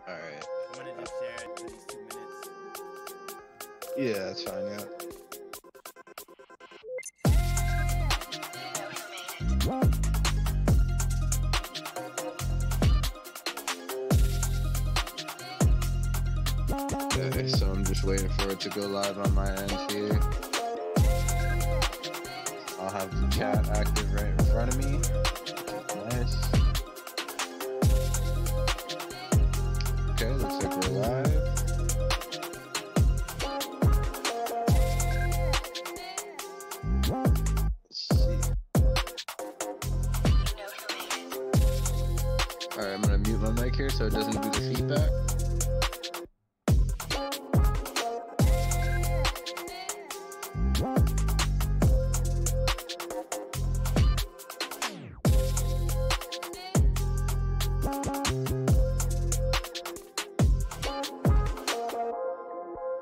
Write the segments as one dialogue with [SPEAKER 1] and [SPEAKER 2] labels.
[SPEAKER 1] All right.
[SPEAKER 2] I'm gonna just share it for these 2 minutes.
[SPEAKER 1] Yeah, that's fine. Yeah. Okay, so I'm just waiting for it to go live on my end here. I'll have the chat active right in front of me. Nice. Okay, looks like we're live. Let's see. Alright, I'm gonna mute my mic here so it doesn't do the feedback.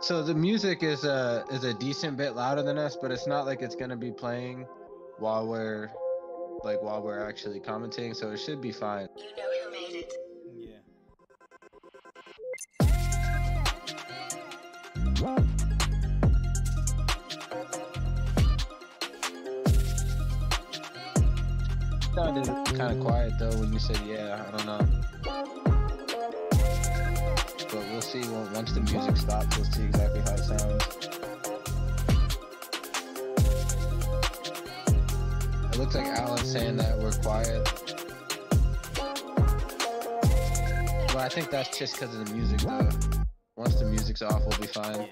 [SPEAKER 1] So the music is a decent bit louder than us, but it's not like it's gonna be playing while we're actually commenting, so it should be fine.
[SPEAKER 3] You know who made it.
[SPEAKER 2] Yeah.
[SPEAKER 1] Sounded kind of quiet though when you said yeah. I don't know, but we'll see once the music stops. We'll see exactly how it sounds. It looks like Alan's saying that we're quiet. Well, I think that's just because of the music though. Once the music's off, we'll be fine.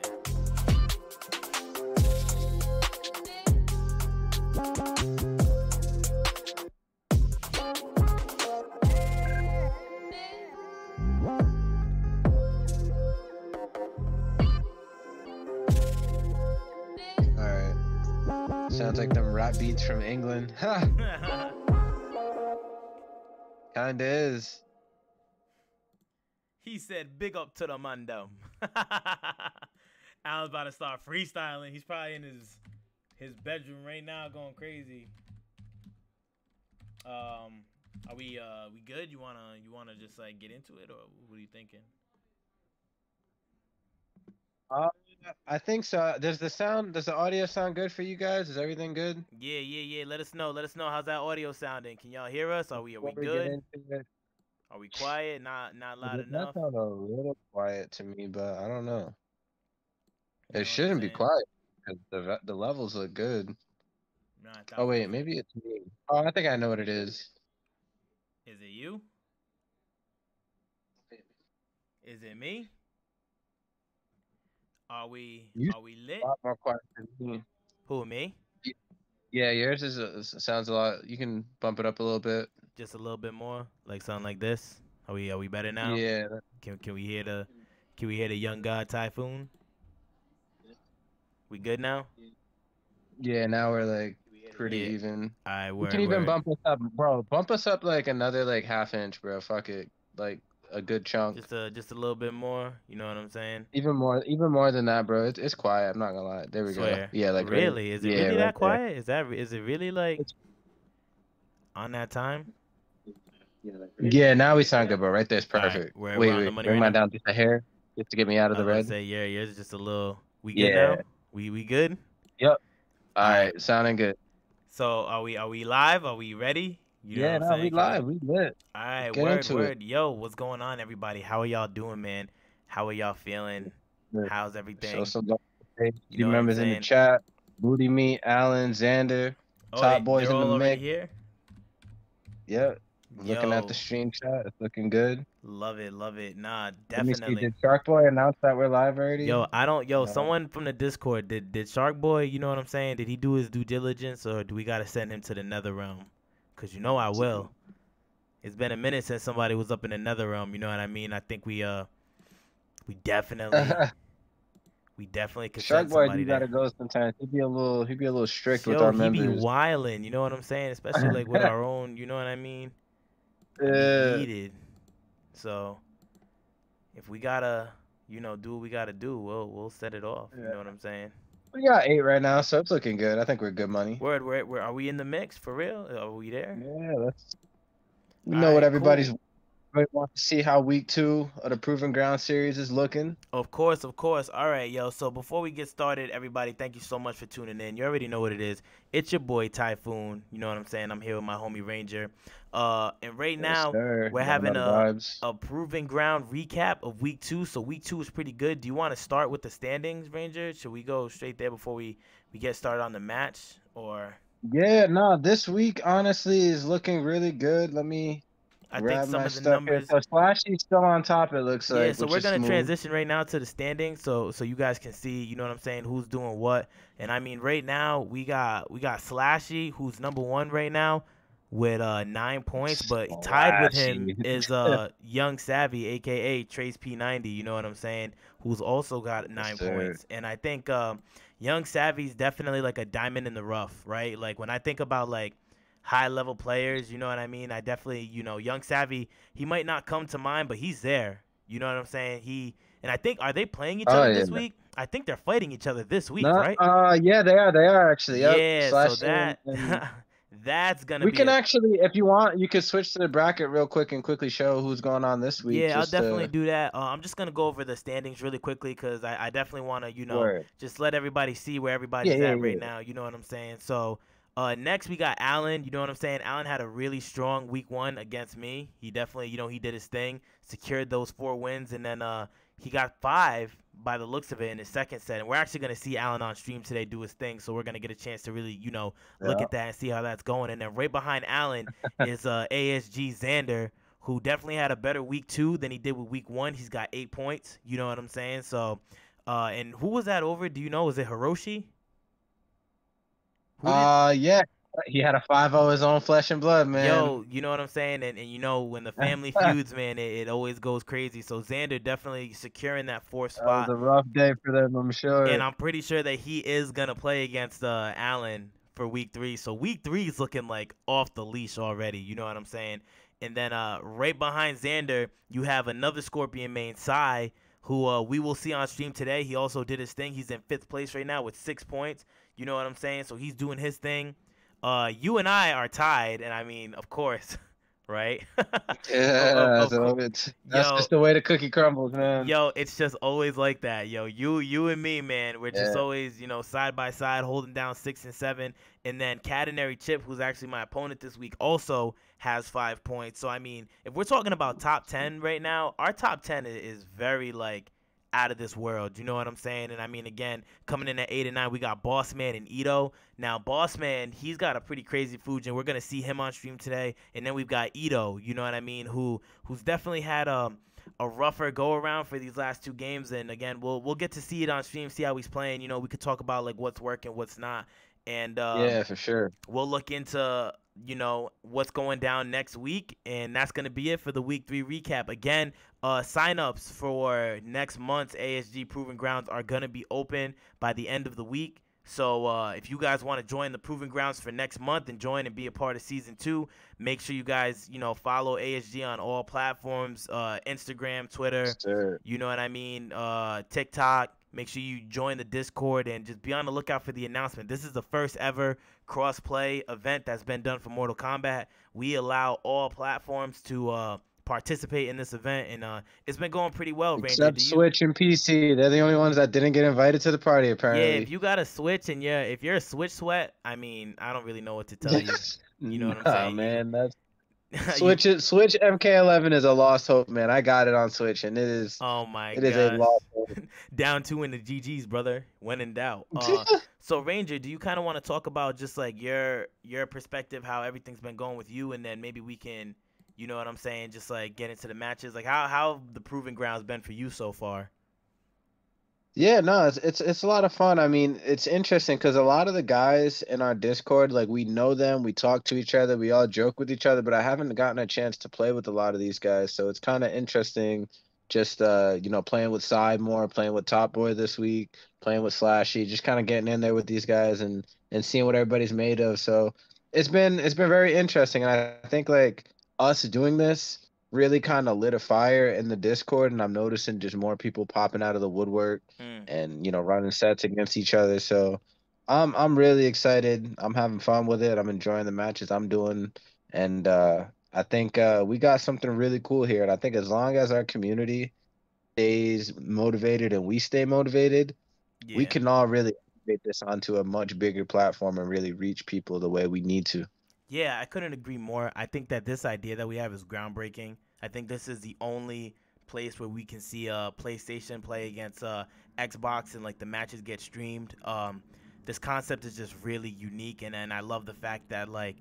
[SPEAKER 1] Alright. Sounds like them rap beats from England. Ha! Kinda is.
[SPEAKER 2] He said, "Big up to the Mundo." Alan's about to start freestyling. He's probably in his bedroom right now, going crazy. Are we good? You wanna just like get into it, or what are you thinking?
[SPEAKER 1] I think so. Does the audio sound good for you guys? Is everything good?
[SPEAKER 2] Yeah. Let us know. How's that audio sounding? Can y'all hear us? Are we
[SPEAKER 1] Before we
[SPEAKER 2] good?
[SPEAKER 1] get into it,
[SPEAKER 2] Are we quiet? Not loud
[SPEAKER 1] it
[SPEAKER 2] enough?
[SPEAKER 1] does sound a little quiet to me, but I don't know.
[SPEAKER 2] You know what
[SPEAKER 1] It
[SPEAKER 2] I'm
[SPEAKER 1] shouldn't be
[SPEAKER 2] saying?
[SPEAKER 1] quiet because the levels look good.
[SPEAKER 2] Nah,
[SPEAKER 1] Oh wait, maybe it's me. Oh, I think I know what it is.
[SPEAKER 2] Is it you? Is it me? Are we lit?
[SPEAKER 1] A lot more quiet than me.
[SPEAKER 2] Who, me?
[SPEAKER 1] Yeah, yours sounds a lot. You can bump it up a little bit.
[SPEAKER 2] Just a little bit more, like something like this. Are we better now?
[SPEAKER 1] Yeah.
[SPEAKER 2] Can we hear the young god Typhoon? We good now?
[SPEAKER 1] Yeah, now we're like pretty
[SPEAKER 2] Yeah.
[SPEAKER 1] even.
[SPEAKER 2] Alright,
[SPEAKER 1] We can even bump us up, bro. Bump us up like another like half inch, bro. Fuck it, like a good chunk.
[SPEAKER 2] just a little bit more. You know what I'm saying?
[SPEAKER 1] Even more than that, bro. It's quiet. I'm not gonna lie. There we
[SPEAKER 2] Swear.
[SPEAKER 1] go. Yeah, like
[SPEAKER 2] really? Is it really
[SPEAKER 1] right
[SPEAKER 2] that quiet? Is it really like on that time?
[SPEAKER 1] Yeah, now we sound good, bro. Right there's perfect.
[SPEAKER 2] We're
[SPEAKER 1] Wait,
[SPEAKER 2] on the money
[SPEAKER 1] bring
[SPEAKER 2] right
[SPEAKER 1] mine
[SPEAKER 2] now?
[SPEAKER 1] down just a hair, just to get me out of
[SPEAKER 2] I
[SPEAKER 1] the
[SPEAKER 2] was gonna
[SPEAKER 1] red.
[SPEAKER 2] say, yeah, yours is just a little. We good
[SPEAKER 1] Yeah.
[SPEAKER 2] now? We good?
[SPEAKER 1] Yep. All
[SPEAKER 2] Alright.
[SPEAKER 1] right, sounding good.
[SPEAKER 2] So are we live? Are we ready? You know
[SPEAKER 1] Yeah,
[SPEAKER 2] what I'm
[SPEAKER 1] no,
[SPEAKER 2] saying?
[SPEAKER 1] we live. We lit.
[SPEAKER 2] All right,
[SPEAKER 1] Let's get into it.
[SPEAKER 2] word. Yo, what's going on, everybody? How are y'all doing, man? How are y'all feeling?
[SPEAKER 1] Good.
[SPEAKER 2] How's everything?
[SPEAKER 1] Show some love. Hey,
[SPEAKER 2] You
[SPEAKER 1] few
[SPEAKER 2] know what I'm
[SPEAKER 1] members in the
[SPEAKER 2] saying?
[SPEAKER 1] chat. Booty Meat, Alan, Xander, Top Boys
[SPEAKER 2] they're
[SPEAKER 1] in the
[SPEAKER 2] all already
[SPEAKER 1] mix.
[SPEAKER 2] here?
[SPEAKER 1] Yep. Looking at
[SPEAKER 2] Yo.
[SPEAKER 1] the stream chat, it's looking good.
[SPEAKER 2] Love it. Nah,
[SPEAKER 1] Let me see,
[SPEAKER 2] definitely.
[SPEAKER 1] did Shark Boy announce that we're live already?
[SPEAKER 2] Yo,
[SPEAKER 1] No.
[SPEAKER 2] someone from the Discord, did Shark Boy, you know what I'm saying? Did he do his due diligence, or do we gotta send him to the nether realm? Cause you know I will. It's been a minute since somebody was up in the nether realm, you know what I mean? I think we definitely could
[SPEAKER 1] Shark
[SPEAKER 2] send
[SPEAKER 1] Boy,
[SPEAKER 2] somebody
[SPEAKER 1] you
[SPEAKER 2] there.
[SPEAKER 1] gotta go sometimes. He'd be a little strict with our
[SPEAKER 2] Yo, he be
[SPEAKER 1] members.
[SPEAKER 2] wildin', you know what I'm saying? Especially like with our own, you know what I mean? I be
[SPEAKER 1] Yeah.
[SPEAKER 2] heated. So if we gotta, do what we gotta do, we'll set it off. You know what I'm saying?
[SPEAKER 1] We got 8 right now, so it's looking good. I think we're good money.
[SPEAKER 2] Word, are we in the mix for real? Are we there?
[SPEAKER 1] Yeah, we
[SPEAKER 2] All
[SPEAKER 1] know what
[SPEAKER 2] right,
[SPEAKER 1] everybody's.
[SPEAKER 2] cool.
[SPEAKER 1] Everybody wants to see how week 2 of the Proving Ground series is looking.
[SPEAKER 2] Of course, of course. All right, yo. So before we get started, everybody, thank you so much for tuning in. You already know what it is. It's your boy Typhoon. You know what I'm saying? I'm here with my homie Ranger. And right
[SPEAKER 1] Yes,
[SPEAKER 2] now
[SPEAKER 1] sir.
[SPEAKER 2] we're
[SPEAKER 1] Y'all know
[SPEAKER 2] having
[SPEAKER 1] the vibes.
[SPEAKER 2] a proving ground recap of week 2. So week 2 is pretty good. Do you want to start with the standings, Ranger? Should we go straight there before we get started on the match, or?
[SPEAKER 1] Yeah, no, this week honestly is looking really good. Let me
[SPEAKER 2] I think
[SPEAKER 1] grab
[SPEAKER 2] some
[SPEAKER 1] my
[SPEAKER 2] of the
[SPEAKER 1] stuff here.
[SPEAKER 2] numbers.
[SPEAKER 1] So Splashy's still on top, it looks
[SPEAKER 2] Yeah,
[SPEAKER 1] like,
[SPEAKER 2] so
[SPEAKER 1] which
[SPEAKER 2] we're
[SPEAKER 1] is
[SPEAKER 2] gonna
[SPEAKER 1] smooth.
[SPEAKER 2] transition right now to the standings, so you guys can see, you know what I'm saying, who's doing what. And I mean, right now we got Slashy, who's number one right now, with 9 points, but tied with him
[SPEAKER 1] Splashy.
[SPEAKER 2] is Young Savvy, aka Trace P90. You know what I'm saying, who's also got
[SPEAKER 1] Yes,
[SPEAKER 2] nine
[SPEAKER 1] sir.
[SPEAKER 2] points. And I think Young Savvy's definitely like a diamond in the rough, right? Like when I think about like high level players, you know what I mean. I definitely, Young Savvy, he might not come to mind, but he's there. You know what I'm saying? And I think, are they playing each
[SPEAKER 1] Oh
[SPEAKER 2] other
[SPEAKER 1] yeah.
[SPEAKER 2] this week? I think they're fighting each other this week,
[SPEAKER 1] No,
[SPEAKER 2] right?
[SPEAKER 1] yeah, they are actually. Yep.
[SPEAKER 2] Yeah, so
[SPEAKER 1] Slashy
[SPEAKER 2] that
[SPEAKER 1] and
[SPEAKER 2] that's gonna
[SPEAKER 1] we
[SPEAKER 2] be
[SPEAKER 1] can
[SPEAKER 2] a
[SPEAKER 1] actually, if you want, you could switch to the bracket real quick and quickly show who's going on this week
[SPEAKER 2] yeah. I'll
[SPEAKER 1] just
[SPEAKER 2] definitely
[SPEAKER 1] to
[SPEAKER 2] do that. I'm just gonna go over the standings really quickly because I definitely want to
[SPEAKER 1] word.
[SPEAKER 2] just let everybody see where
[SPEAKER 1] Yeah,
[SPEAKER 2] everybody's
[SPEAKER 1] yeah,
[SPEAKER 2] at right
[SPEAKER 1] yeah.
[SPEAKER 2] now. You know what I'm saying? So next we got Allen. You know what I'm saying? Allen had a really strong week 1 against me. He definitely, he did his thing, secured those 4 wins, and then he got 5 by the looks of it in his second set. And we're actually gonna see Allen on stream today do his thing, so we're gonna get a chance to really, look
[SPEAKER 1] Yeah.
[SPEAKER 2] at that and see how that's going. And then right behind Allen is ASG Xander, who definitely had a better week 2 than he did with week 1. He's got 8 points. You know what I'm saying? So, and who was that over? Do you know? Was it Hiroshi? Who did?
[SPEAKER 1] Yeah. He had a 5-0 his own flesh and blood, man.
[SPEAKER 2] Yo, you know what I'm saying? And when the family feuds, man, it always goes crazy. So Xander definitely securing that fourth
[SPEAKER 1] That was
[SPEAKER 2] spot.
[SPEAKER 1] a rough day for them, I'm
[SPEAKER 2] And
[SPEAKER 1] sure.
[SPEAKER 2] I'm pretty sure that he is gonna play against Allen for week 3. So week 3 is looking like off the leash already. You know what I'm saying? And then right behind Xander, you have another Scorpion main, Sai, who we will see on stream today. He also did his thing. He's in 5th place right now with 6 points. You know what I'm saying? So he's doing his thing. You and I are tied, and I mean, of course, right?
[SPEAKER 1] Yeah,
[SPEAKER 2] Of course,
[SPEAKER 1] so that's
[SPEAKER 2] yo,
[SPEAKER 1] just the way the cookie crumbles, man.
[SPEAKER 2] Yo, it's just always like that. Yo, you and me, man, we're just
[SPEAKER 1] Yeah.
[SPEAKER 2] always, side by side, holding down 6 and 7. And then Catenary Chip, who's actually my opponent this week, also has 5 points. So I mean, if we're talking about top 10 right now, our top 10 is very like out of this world. You know what I'm saying? And I mean, again, coming in at 8 and 9, we got Boss Man and Ito. Now, Boss Man, he's got a pretty crazy Fujin. We're gonna see him on stream today. And then we've got Ito. You know what I mean? Who's definitely had a rougher go around for these last 2 games. And again, we'll get to see it on stream, see how he's playing. We could talk about like what's working, what's not, and
[SPEAKER 1] Yeah, for sure.
[SPEAKER 2] we'll look into what's going down next week, and that's gonna be it for the week 3 recap. Again, signups for next month's ASG Proving Grounds are gonna be open by the end of the week. So if you guys want to join the Proving Grounds for next month and join and be a part of season 2, make sure you guys follow ASG on all platforms, Instagram, Twitter,
[SPEAKER 1] Sir.
[SPEAKER 2] you know what I mean, TikTok. Make sure you join the Discord and just be on the lookout for the announcement. This is the first ever cross-play event that's been done for Mortal Kombat. We allow all platforms to participate in this event, and it's been going pretty well. Ranger,
[SPEAKER 1] Except
[SPEAKER 2] do you?
[SPEAKER 1] Switch and PC. They're the only ones that didn't get invited to the party,
[SPEAKER 2] Yeah, if
[SPEAKER 1] apparently.
[SPEAKER 2] you got a Switch and if you're a Switch sweat, I mean, I don't really know what to tell you. You know what I'm
[SPEAKER 1] Nah,
[SPEAKER 2] saying?
[SPEAKER 1] man. That's
[SPEAKER 2] You.
[SPEAKER 1] Switch MK11 is a lost hope, man. I got it on Switch and
[SPEAKER 2] Oh my
[SPEAKER 1] it is a
[SPEAKER 2] gosh.
[SPEAKER 1] lost hope.
[SPEAKER 2] Down 2 in the GGs, brother. When in doubt. So Ranger, do you kind of want to talk about just like your perspective, how everything's been going with you, and then maybe we can, you know what I'm saying, just like get into the matches, like how the proving grounds been for you so far.
[SPEAKER 1] Yeah, no, it's a lot of fun. I mean, it's interesting because a lot of the guys in our Discord, like we know them, we talk to each other, we all joke with each other, but I haven't gotten a chance to play with a lot of these guys. So it's kind of interesting just playing with Side more, playing with Top Boy this week, playing with Slashy, just kind of getting in there with these guys and seeing what everybody's made of. So it's been very interesting. And I think like us doing this really kind of lit a fire in the Discord, and I'm noticing just more people popping out of the woodwork
[SPEAKER 2] Mm.
[SPEAKER 1] and running sets against each other. So I'm really excited. I'm having fun with it. I'm enjoying the matches I'm doing, and I think we got something really cool here, and I think as long as our community stays motivated and we stay motivated, we
[SPEAKER 2] Yeah.
[SPEAKER 1] can all really get this onto a much bigger platform and really reach people the way we need to.
[SPEAKER 2] Yeah, I couldn't agree more. I think that this idea that we have is groundbreaking. I think this is the only place where we can see PlayStation play against Xbox and like the matches get streamed. This concept is just really unique, and I love the fact that like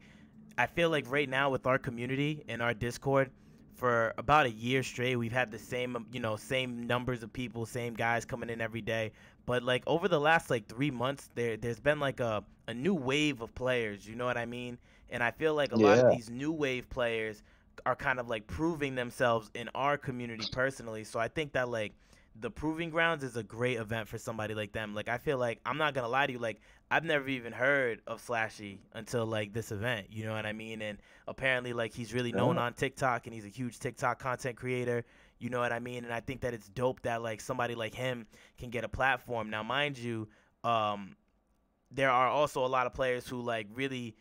[SPEAKER 2] I feel like right now with our community and our Discord, for about a year straight, we've had the same, same numbers of people, same guys coming in every day. But like over the last like 3 months, there's been like a new wave of players. You know what I mean? And I feel like a lot of
[SPEAKER 1] Yeah,
[SPEAKER 2] these new wave players are kind of like proving themselves in our community personally. So I think that like the Proving Grounds is a great event for somebody like them. Like I feel like I'm not gonna lie to you, like I've never even heard of Slashy until like this event. You know what I mean? And apparently like he's really known
[SPEAKER 1] yeah,
[SPEAKER 2] on TikTok and he's a huge TikTok content creator. You know what I mean? And I think that it's dope that like somebody like him can get a platform. Now, mind you, um, there are also a lot of players who like really,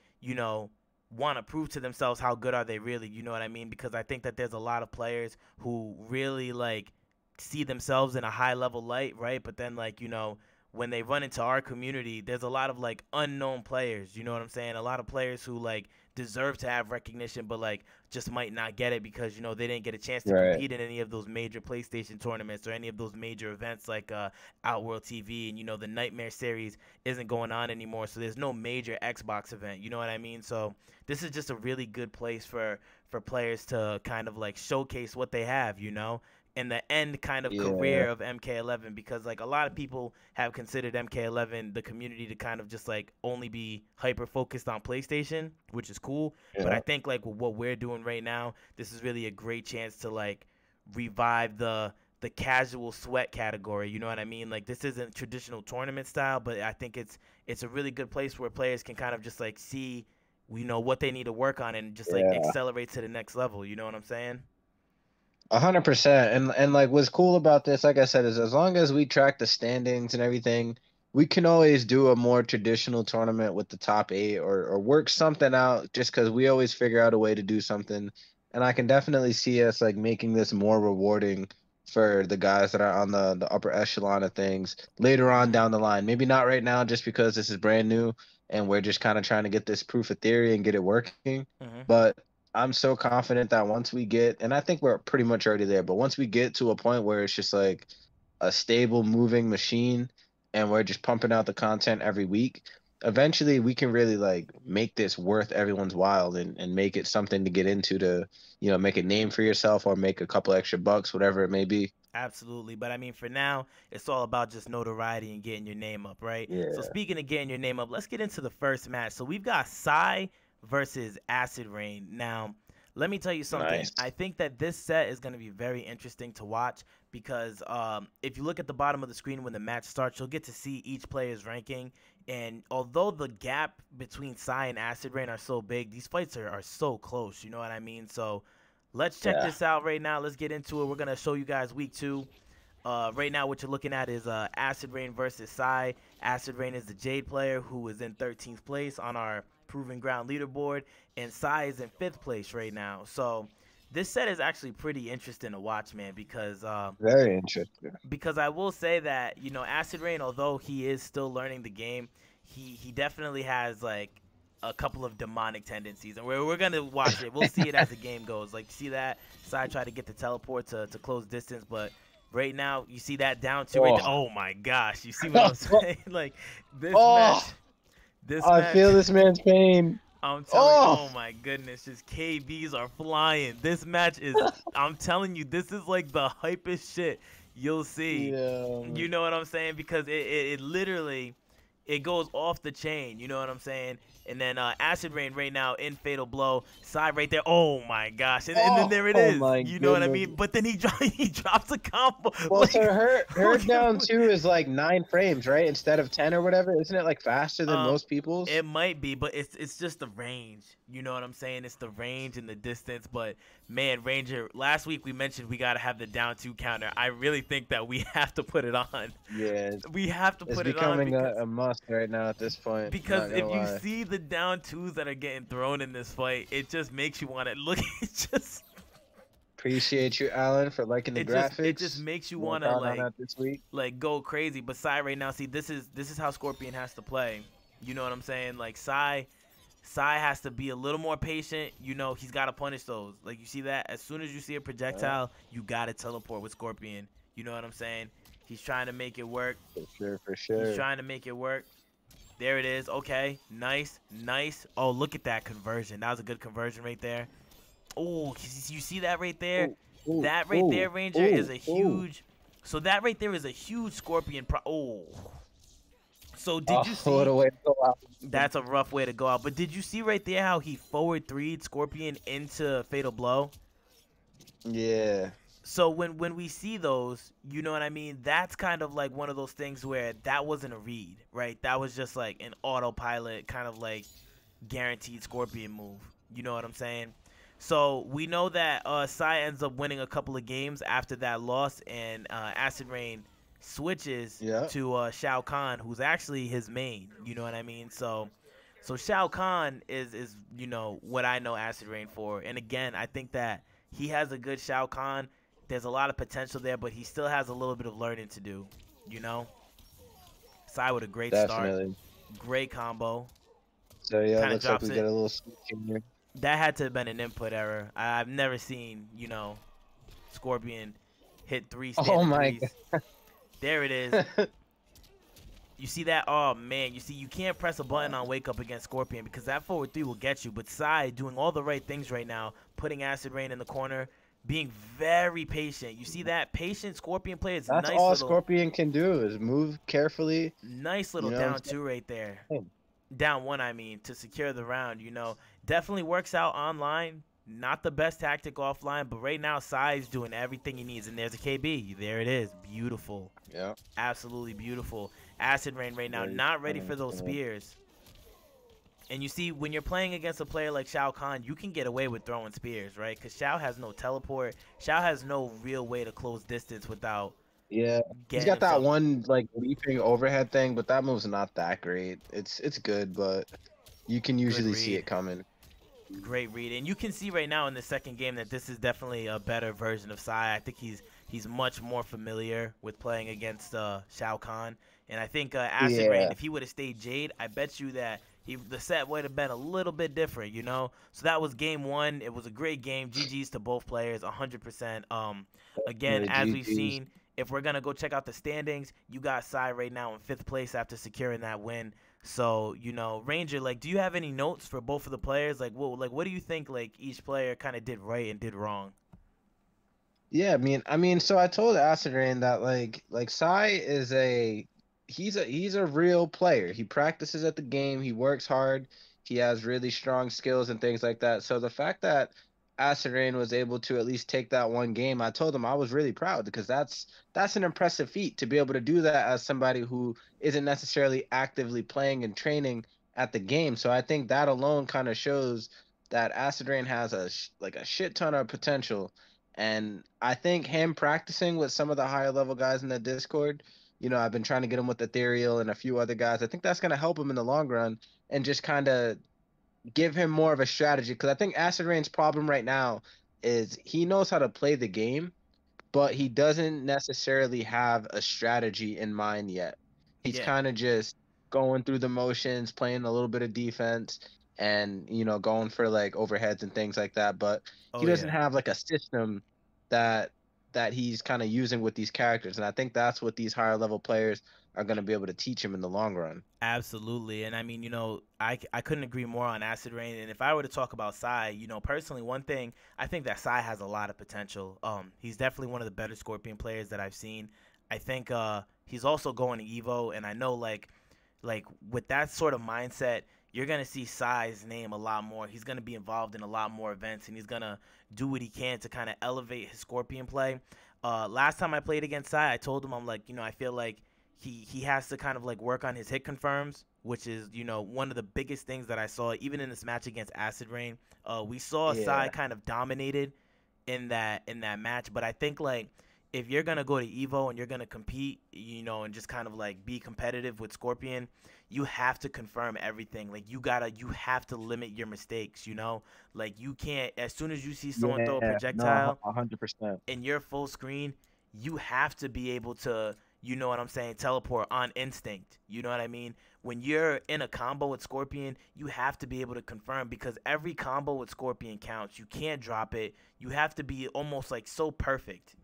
[SPEAKER 2] want to prove to themselves how good are they really, you know what I mean? Because I think that there's a lot of players who really like see themselves in a high level light, right? But then like, when they run into our community, there's a lot of like unknown players, you know what I'm saying? A lot of players who like deserve to have recognition but like just might not get it because they didn't get a chance to
[SPEAKER 1] right.
[SPEAKER 2] compete in any of those major PlayStation tournaments or any of those major events like Outworld TV, and the Nightmare series isn't going on anymore, so there's no major Xbox event. You know what I mean? So this is just a really good place for players to kind of like showcase what they have, in the end kind of
[SPEAKER 1] Yeah,
[SPEAKER 2] career of MK11, because like a lot of people have considered MK11 the community to kind of just like only be hyper focused on PlayStation, which is cool. But I
[SPEAKER 1] yeah.
[SPEAKER 2] think like with what we're doing right now, this is really a great chance to like revive the casual sweat category. You know what I mean? Like this isn't traditional tournament style, but I think it's a really good place where players can kind of just like see what they need to work on and just like
[SPEAKER 1] Yeah.
[SPEAKER 2] accelerate to the next level. You know what I'm saying?
[SPEAKER 1] 100%. And like what's cool about this, like I said, is as long as we track the standings and everything, we can always do a more traditional tournament with the top eight or work something out just because we always figure out a way to do something. And I can definitely see us like making this more rewarding for the guys that are on the upper echelon of things later on
[SPEAKER 2] Mhm.
[SPEAKER 1] down the line. Maybe not right now just because this is brand new and we're just kind of trying to get this proof of theory and get it working.
[SPEAKER 2] Mhm.
[SPEAKER 1] But I'm so confident that once we get, and I think we're pretty much already there, but once we get to a point where it's just like a stable moving machine and we're just pumping out the content every week, eventually we can really like make this worth everyone's while and make it something to get into to, make a name for yourself or make a couple extra bucks, whatever it may be.
[SPEAKER 2] Absolutely. But I mean, for now, it's all about just notoriety and getting your name up, right? So,
[SPEAKER 1] Yeah,
[SPEAKER 2] speaking of getting your name up, let's get into the first match. So, we've got Psy versus Acid Rain. Now, let me tell you something.
[SPEAKER 1] nice.
[SPEAKER 2] I think that this set is going to be very interesting to watch because if you look at the bottom of the screen when the match starts, you'll get to see each player's ranking. And although the gap between Psy and Acid Rain are so big, these fights are so close. You know what I mean? So, let's check
[SPEAKER 1] Yeah,
[SPEAKER 2] this out right now. Let's get into it. We're gonna show you guys week two. Right now, what you're looking at is Acid Rain versus Psy. Acid Rain is the Jade player who is in 13th place on our Proving Ground leaderboard, and Psy is in 5th place right now. So this set is actually pretty interesting to watch, man,
[SPEAKER 1] very interesting.
[SPEAKER 2] because I will say that Acid Rain, although he is still learning the game, he definitely has like a couple of demonic tendencies, and we're gonna watch it. We'll see it as the game goes. Like, see that Side try to get the teleport to close distance, but right now you see that down two right there.
[SPEAKER 1] Oh,
[SPEAKER 2] Oh my gosh, you see what I'm saying? Like this match,
[SPEAKER 1] oh,
[SPEAKER 2] this
[SPEAKER 1] I
[SPEAKER 2] match.
[SPEAKER 1] feel this man's pain.
[SPEAKER 2] I'm telling you,
[SPEAKER 1] Oh,
[SPEAKER 2] oh my goodness, just KBs are flying. This match is, I'm telling you, this is like the hypest shit you'll see.
[SPEAKER 1] yeah.
[SPEAKER 2] You know what I'm saying? Because it literally, it goes off the chain. You know what I'm saying? And then Acid Rain right now in Fatal Blow. Side right there. Oh my gosh. And then there it
[SPEAKER 1] Oh
[SPEAKER 2] is.
[SPEAKER 1] my
[SPEAKER 2] You know what I
[SPEAKER 1] goodness.
[SPEAKER 2] mean? But then he drops a combo.
[SPEAKER 1] Well, so
[SPEAKER 2] Like,
[SPEAKER 1] her
[SPEAKER 2] look at
[SPEAKER 1] down two is like 9 frames, right? Instead of 10 or whatever. Isn't it like faster than
[SPEAKER 2] Um,
[SPEAKER 1] most people's?
[SPEAKER 2] it might be, but it's just the range. You know what I'm saying? It's the range and the distance. But man, Ranger, last week we mentioned we gotta have the down two counter. I really think that we have to put it on.
[SPEAKER 1] Yeah,
[SPEAKER 2] We have to
[SPEAKER 1] it's
[SPEAKER 2] put it on
[SPEAKER 1] becoming
[SPEAKER 2] because
[SPEAKER 1] a must. lost right now at this point. I'm
[SPEAKER 2] Because
[SPEAKER 1] not gonna
[SPEAKER 2] if you
[SPEAKER 1] lie.
[SPEAKER 2] see the down twos that are getting thrown in this fight, it just makes you want to look. It just
[SPEAKER 1] Appreciate you, Alan, for liking the
[SPEAKER 2] it just
[SPEAKER 1] graphics.
[SPEAKER 2] makes you want
[SPEAKER 1] Work
[SPEAKER 2] to
[SPEAKER 1] hard on that this week.
[SPEAKER 2] go crazy. But Sai right now, see, this is how Scorpion has to play. You know what I'm saying? Like Sai has to be a little more patient. You know, he's got to punish those. Like, you see that? As soon as you see a
[SPEAKER 1] Yeah,
[SPEAKER 2] projectile, you got to teleport with Scorpion. You know what I'm saying? He's trying to make it work.
[SPEAKER 1] for sure, for
[SPEAKER 2] He's
[SPEAKER 1] sure.
[SPEAKER 2] trying to make it work. There it is. Okay. Nice. Nice. Oh, look at that conversion. That was a good conversion right there. Oh, you see that right there?
[SPEAKER 1] Ooh, ooh,
[SPEAKER 2] That right
[SPEAKER 1] ooh,
[SPEAKER 2] there, Ranger, is
[SPEAKER 1] ooh,
[SPEAKER 2] a
[SPEAKER 1] ooh.
[SPEAKER 2] huge. So that right there is a huge Scorpion. Oh. So did you
[SPEAKER 1] Oh, what
[SPEAKER 2] see?
[SPEAKER 1] a way to go out.
[SPEAKER 2] That's a rough way to go out. But did you see right there how he forward three'd Scorpion into Fatal Blow?
[SPEAKER 1] Yeah,
[SPEAKER 2] So when we see those, you know what I mean? That's kind of like one of those things where that wasn't a read, right? That was just like an autopilot kind of like guaranteed Scorpion move. You know what I'm saying? So we know that Sai ends up winning a couple of games after that loss, and Acid Rain switches
[SPEAKER 1] yeah,
[SPEAKER 2] to Shao Kahn, who's actually his main. You know what I mean? So Shao Kahn is what I know Acid Rain for. And again, I think that he has a good Shao Kahn. There's a lot of potential there, but he still has a little bit of learning to do. You know, Sai with a great start,
[SPEAKER 1] definitely.
[SPEAKER 2] great combo,
[SPEAKER 1] So yeah,
[SPEAKER 2] kind of
[SPEAKER 1] looks like
[SPEAKER 2] drops
[SPEAKER 1] we get
[SPEAKER 2] it.
[SPEAKER 1] a little switch in here.
[SPEAKER 2] That had to have been an input error. I've never seen, Scorpion hit three
[SPEAKER 1] Oh
[SPEAKER 2] standing
[SPEAKER 1] my
[SPEAKER 2] threes. There it is.
[SPEAKER 1] god.
[SPEAKER 2] You see that? Oh man, you see you can't press a button on wake up against Scorpion because that forward three will get you. But Sai doing all the right things right now, putting Acid Rain in the corner, being very patient. You see that patient Scorpion play is
[SPEAKER 1] That's all Scorpion can do is move carefully.
[SPEAKER 2] nice
[SPEAKER 1] You
[SPEAKER 2] little
[SPEAKER 1] know
[SPEAKER 2] down
[SPEAKER 1] what
[SPEAKER 2] two right there.
[SPEAKER 1] I'm saying?
[SPEAKER 2] Down one, I mean, to secure the round. Definitely works out online. Not the best tactic offline, but right now Sai's doing everything he needs. And there's a KB. There it is. Beautiful.
[SPEAKER 1] Yeah.
[SPEAKER 2] Absolutely beautiful. Acid Rain right now,
[SPEAKER 1] Very
[SPEAKER 2] not ready for
[SPEAKER 1] funny.
[SPEAKER 2] those spears. And you see, when you're playing against a player like Shao Kahn, you can get away with throwing spears, right? Because Shao has no teleport. Shao has no real way to close distance without
[SPEAKER 1] Yeah. He's
[SPEAKER 2] getting
[SPEAKER 1] got that
[SPEAKER 2] himself
[SPEAKER 1] one like leaping overhead thing, but that move's not that great. It's good, but you can
[SPEAKER 2] good
[SPEAKER 1] usually see
[SPEAKER 2] read.
[SPEAKER 1] it coming.
[SPEAKER 2] Great read, and you can see right now in the second game that this is definitely a better version of Sai. I think he's much more familiar with playing against Shao Kahn, and I think Acid Rain,
[SPEAKER 1] Yeah.
[SPEAKER 2] if he would have stayed Jade, I bet you that the set would have been a little bit different, you know. So that was game one. It was a great game. GG's to both players, 100%. Again,
[SPEAKER 1] Really,
[SPEAKER 2] as we've
[SPEAKER 1] GG's.
[SPEAKER 2] seen, if we're gonna go check out the standings, you got Sai right now in fifth place after securing that win. So, Ranger, like, do you have any notes for both of the players? What do you think, like, each player kind of did right and did wrong?
[SPEAKER 1] Yeah, I mean, so I told Acid Rain that like Sai is he's a real player. He practices at the game, he works hard, he has really strong skills and things like that. So the fact that Acid Rain was able to at least take that one game, I told him I was really proud because that's an impressive feat to be able to do that as somebody who isn't necessarily actively playing and training at the game. So I think that alone kind of shows that Acid Rain has like a shit ton of potential, and I think him practicing with some of the higher level guys in the Discord, I've been trying to get him with Ethereal and a few other guys. I think that's going to help him in the long run and just kind of give him more of a strategy. Because I think Acid Rain's problem right now is he knows how to play the game, but he doesn't necessarily have a strategy in mind yet. He's
[SPEAKER 2] Yeah.
[SPEAKER 1] kind of just going through the motions, playing a little bit of defense and, going for like overheads and things like that, but he
[SPEAKER 2] Oh,
[SPEAKER 1] doesn't
[SPEAKER 2] yeah.
[SPEAKER 1] have like a system that he's kind of using with these characters. And I think that's what these higher level players are going to be able to teach him in the long run.
[SPEAKER 2] Absolutely. And I mean, I couldn't agree more on Acid Rain. And if I were to talk about Sai, personally, one thing, I think that Sai has a lot of potential. He's definitely one of the better Scorpion players that I've seen. I think he's also going to Evo, and I know like with that sort of mindset, you're gonna see Sai's name a lot more. He's gonna be involved in a lot more events, and he's gonna do what he can to kind of elevate his Scorpion play. Last time I played against Sai, I told him I'm like, I feel like he has to kind of like work on his hit confirms, which is one of the biggest things that I saw even in this match against Acid Rain. We saw Sai
[SPEAKER 1] Yeah.
[SPEAKER 2] kind of dominated in that match, but I think like if you're gonna go to Evo and you're gonna compete, and just kind of like be competitive with Scorpion, you have to confirm everything. Like you have to limit your mistakes. Like you can't. As soon as you see someone throw a
[SPEAKER 1] Yeah, no,
[SPEAKER 2] projectile
[SPEAKER 1] 100%.
[SPEAKER 2] in your full screen, you have to be able to, you know what I'm saying, teleport on instinct. You know what I mean? When you're in a combo with Scorpion, you have to be able to confirm because every combo with Scorpion counts. You can't drop it. You have to be almost like so perfect.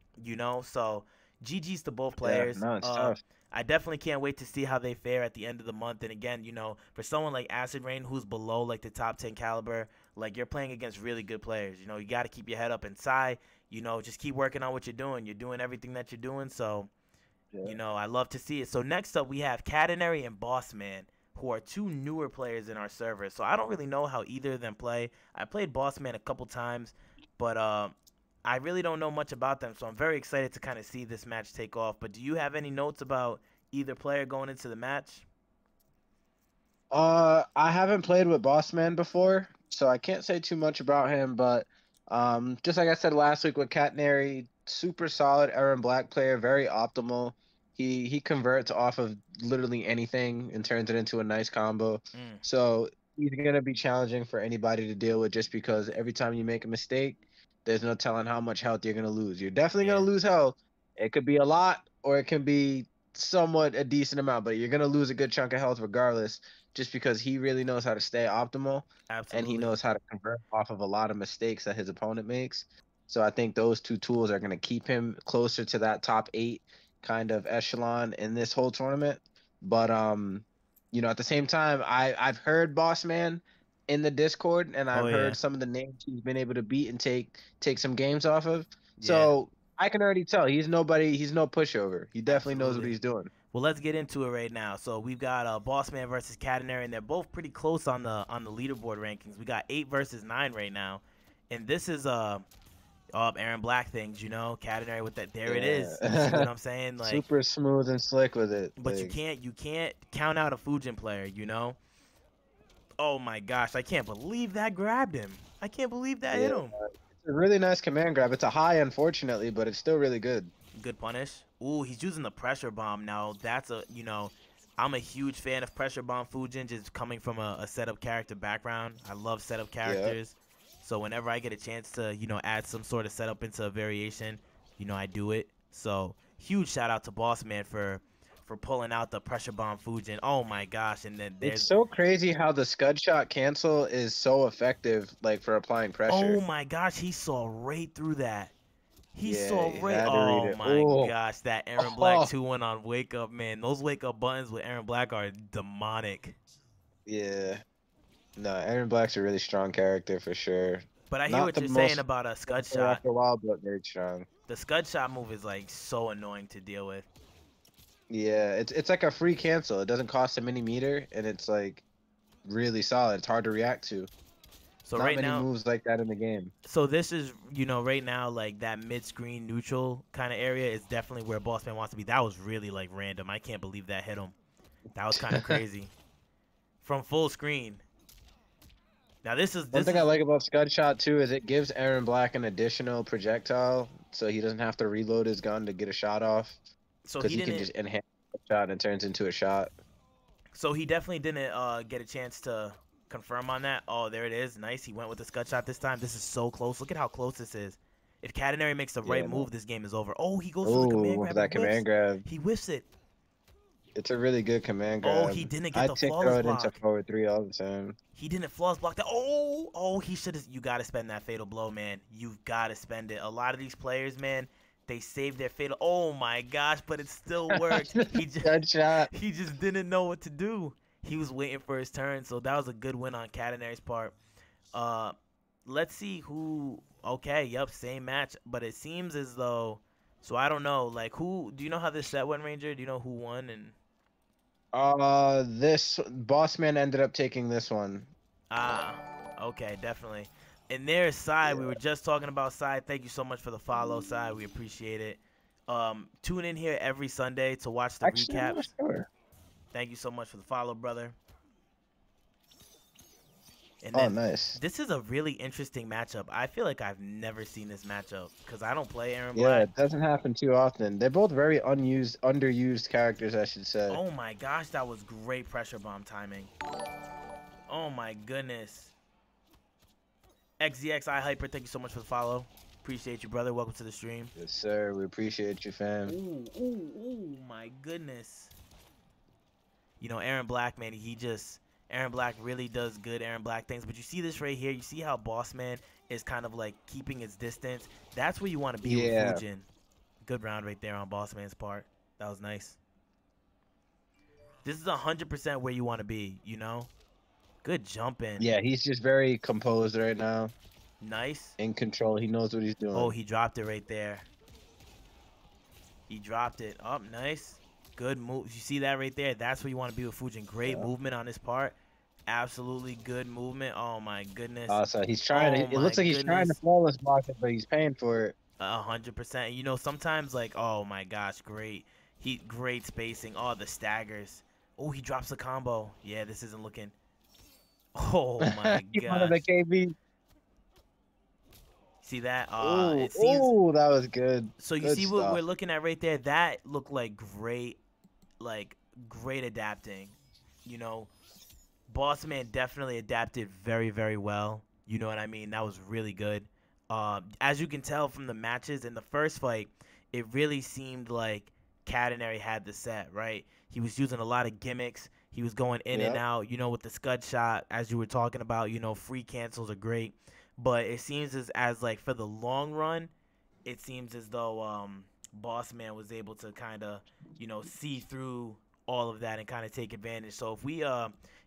[SPEAKER 2] So GG's to both
[SPEAKER 1] Yeah,
[SPEAKER 2] players.
[SPEAKER 1] no, it's tough.
[SPEAKER 2] I definitely can't wait to see how they fare at the end of the month. And again, for someone like Acid Rain who's below like the top 10 caliber, like you're playing against really good players. You got to keep your head up inside. Just keep working on what you're doing. You're doing everything that you're doing. So,
[SPEAKER 1] Yeah.
[SPEAKER 2] I love to see it. So next up we have Catenary and Boss Man, who are two newer players in our server. So I don't really know how either of them play. I played Boss Man a couple times, but I really don't know much about them. So I'm very excited to kind of see this match take off. But do you have any notes about either player going into the match?
[SPEAKER 1] I haven't played with Bossman before, so I can't say too much about him, but just like I said last week with Catenary, super solid Aaron Black player, very optimal. He converts off of literally anything and turns it into a nice combo.
[SPEAKER 2] Mm,
[SPEAKER 1] So he's gonna be challenging for anybody to deal with just because every time you make a mistake, there's no telling how much health you're gonna lose. You're definitely gonna
[SPEAKER 2] yeah,
[SPEAKER 1] lose health. It could be a lot or it can be somewhat a decent amount, but you're gonna lose a good chunk of health regardless just because he really knows how to stay optimal and he
[SPEAKER 2] absolutely.
[SPEAKER 1] knows how to convert off of a lot of mistakes that his opponent makes. So I think those two tools are going to keep him closer to that top 8 kind of echelon in this whole tournament. But at the same time, I've heard Boss Man in the Discord and
[SPEAKER 2] Oh
[SPEAKER 1] I've
[SPEAKER 2] yeah,
[SPEAKER 1] heard some of the names he's been able to beat and take some games off of.
[SPEAKER 2] yeah,
[SPEAKER 1] So I can already tell he's no pushover. He definitely knows what
[SPEAKER 2] absolutely.
[SPEAKER 1] he's doing.
[SPEAKER 2] Well, let's get into it right now. So we've got Bossman versus Catenary, and they're both pretty close on the leaderboard rankings. We got 8 versus 9 right now, and this is Aaron Black things. Catenary with that. There it is. You see what
[SPEAKER 1] Yeah.
[SPEAKER 2] I'm saying? Like,
[SPEAKER 1] Super smooth and slick with it.
[SPEAKER 2] but you
[SPEAKER 1] Like,
[SPEAKER 2] can't count out a Fujin player. Oh my gosh, I can't believe that grabbed him. I can't believe that hit
[SPEAKER 1] yeah,
[SPEAKER 2] him.
[SPEAKER 1] it's a really nice command grab. It's a high, unfortunately, but it's still really good.
[SPEAKER 2] Good punish. Ooh, he's using the pressure bomb now. That's I'm a huge fan of pressure bomb Fujin, just coming from a setup character background. I love setup
[SPEAKER 1] Yeah.
[SPEAKER 2] characters. So whenever I get a chance to, add some sort of setup into a variation, I do it. So huge shout out to Boss Man for pulling out the pressure bomb Fujin. Oh my gosh. And then
[SPEAKER 1] It's
[SPEAKER 2] there's
[SPEAKER 1] so crazy how the scud shot cancel is so effective, like for applying
[SPEAKER 2] oh
[SPEAKER 1] pressure.
[SPEAKER 2] my gosh, he saw right through that. He
[SPEAKER 1] Yeah,
[SPEAKER 2] saw
[SPEAKER 1] you
[SPEAKER 2] right.
[SPEAKER 1] had to read
[SPEAKER 2] Oh
[SPEAKER 1] it.
[SPEAKER 2] my
[SPEAKER 1] Oh,
[SPEAKER 2] gosh, that Aaron Black
[SPEAKER 1] oh,
[SPEAKER 2] 2-1 on Wake Up, man. Those Wake Up buttons with Aaron Black are demonic.
[SPEAKER 1] yeah. No, Aaron Black's a really strong character for sure.
[SPEAKER 2] But I hear
[SPEAKER 1] Not
[SPEAKER 2] what
[SPEAKER 1] the
[SPEAKER 2] you're saying
[SPEAKER 1] most
[SPEAKER 2] about a
[SPEAKER 1] fun
[SPEAKER 2] Scud
[SPEAKER 1] player
[SPEAKER 2] shot.
[SPEAKER 1] after a while, but very strong.
[SPEAKER 2] The Scud shot move is like so annoying to deal with.
[SPEAKER 1] Yeah, it's like a free cancel. It doesn't cost him any meter, and it's like really solid. It's hard to react to.
[SPEAKER 2] So
[SPEAKER 1] Not
[SPEAKER 2] right
[SPEAKER 1] many
[SPEAKER 2] now,
[SPEAKER 1] moves like that in the game.
[SPEAKER 2] so this is right now like that mid-screen neutral kind of area is definitely where Bossman wants to be. That was really like random. I can't believe that hit him. That was kind of crazy from full screen. Now this is
[SPEAKER 1] One
[SPEAKER 2] this
[SPEAKER 1] thing I
[SPEAKER 2] is
[SPEAKER 1] like about Scud Shot too is it gives Aaron Black an additional projectile, so he doesn't have to reload his gun to get a shot off,
[SPEAKER 2] so
[SPEAKER 1] because
[SPEAKER 2] he
[SPEAKER 1] he can
[SPEAKER 2] didn't
[SPEAKER 1] just enhance the shot and it turns into a shot.
[SPEAKER 2] So he definitely didn't get a chance to confirm on that. Oh, there it is. Nice. He went with the scud shot this time. This is so close. Look at how close this is. If Catenary makes the right
[SPEAKER 1] Yeah,
[SPEAKER 2] move,
[SPEAKER 1] no.
[SPEAKER 2] this game is over. Oh, he goes for the
[SPEAKER 1] Oh,
[SPEAKER 2] command
[SPEAKER 1] with
[SPEAKER 2] grab
[SPEAKER 1] that
[SPEAKER 2] and
[SPEAKER 1] command
[SPEAKER 2] whiffs.
[SPEAKER 1] grab.
[SPEAKER 2] He whiffs it.
[SPEAKER 1] It's a really good command
[SPEAKER 2] Oh, he
[SPEAKER 1] grab.
[SPEAKER 2] didn't get
[SPEAKER 1] I
[SPEAKER 2] the
[SPEAKER 1] tick
[SPEAKER 2] flawless
[SPEAKER 1] throw it into
[SPEAKER 2] block.
[SPEAKER 1] forward 3 all the time.
[SPEAKER 2] He didn't flawless block that. Oh, he should have. You got to spend that fatal blow, man. You've got to spend it. A lot of these players, man, they save their fatal. Oh my gosh, but it still worked.
[SPEAKER 1] Scud Shot.
[SPEAKER 2] He just didn't know what to do. He was waiting for his turn, so that was a good win on Catenary's part. Uh, let's see who. Okay, yep, same match, but it seems as though. So I don't know, like who? Do you know how this set went, Ranger? Do you know who won? And
[SPEAKER 1] This boss man ended up taking this one.
[SPEAKER 2] okay, definitely. And there's Side. We
[SPEAKER 1] Yeah.
[SPEAKER 2] were just talking about Side. Thank you so much for the follow, Side. We appreciate it. Tune in here every Sunday to watch the
[SPEAKER 1] Actually, I'm not
[SPEAKER 2] recaps.
[SPEAKER 1] sure.
[SPEAKER 2] Thank you so much for the follow, brother. And
[SPEAKER 1] Oh,
[SPEAKER 2] then
[SPEAKER 1] nice.
[SPEAKER 2] this is a really interesting matchup. I feel like I've never seen this matchup because I don't play Aaron
[SPEAKER 1] Yeah,
[SPEAKER 2] Black.
[SPEAKER 1] it doesn't happen too often. They're both very underused characters, I should say.
[SPEAKER 2] Oh my gosh, that was great pressure bomb timing. Oh my goodness. XZXI Hyper, thank you so much for the follow. Appreciate you, brother. Welcome to the stream.
[SPEAKER 1] Yes, sir. We appreciate you, fam.
[SPEAKER 2] Ooh, my goodness. You know, Aaron Black, man, Aaron Black really does good Aaron Black things. But you see this right here. You see how Boss Man is kind of like keeping his distance. That's where you want to be with
[SPEAKER 1] Yeah.
[SPEAKER 2] Fujin. Good round right there on Boss Man's part. That was nice. This is 100% where you want to be, you know? Good jumping.
[SPEAKER 1] Yeah, he's just very composed right now.
[SPEAKER 2] Nice.
[SPEAKER 1] In control. He knows what he's
[SPEAKER 2] Oh,
[SPEAKER 1] doing.
[SPEAKER 2] he dropped it right there. He dropped it. Up, nice. Good move. You see that right there? That's where you want to be with Fujin. Great
[SPEAKER 1] Yeah.
[SPEAKER 2] movement on his part. Absolutely good movement. Oh my goodness.
[SPEAKER 1] So he's trying to.
[SPEAKER 2] Oh
[SPEAKER 1] It
[SPEAKER 2] my
[SPEAKER 1] looks like he's trying to
[SPEAKER 2] goodness.
[SPEAKER 1] flawless block it, but he's paying for it.
[SPEAKER 2] 100%. You know, sometimes like, oh my gosh, great. Great spacing. Oh, the staggers. Oh, he drops a combo. Yeah, this isn't looking. Oh my
[SPEAKER 1] He wanted the
[SPEAKER 2] gosh.
[SPEAKER 1] KB.
[SPEAKER 2] See that?
[SPEAKER 1] Ooh,
[SPEAKER 2] It seems.
[SPEAKER 1] ooh, that was good.
[SPEAKER 2] So you
[SPEAKER 1] Good
[SPEAKER 2] see what we're
[SPEAKER 1] stuff.
[SPEAKER 2] looking at right there? That looked like great adapting. You know, Boss Man definitely adapted very, very well. You know what I mean? That was really good. As you can tell from the matches in the first fight, it really seemed like Catenary had the set, right? He was using a lot of gimmicks. He was going in and
[SPEAKER 1] Yep.
[SPEAKER 2] out, you know, with the scud shot, as you were talking about, you know, free cancels are great. But it seems as like for the long run, it seems as though Boss Man was able to kind of, you know, see through all of that and kind of take advantage. So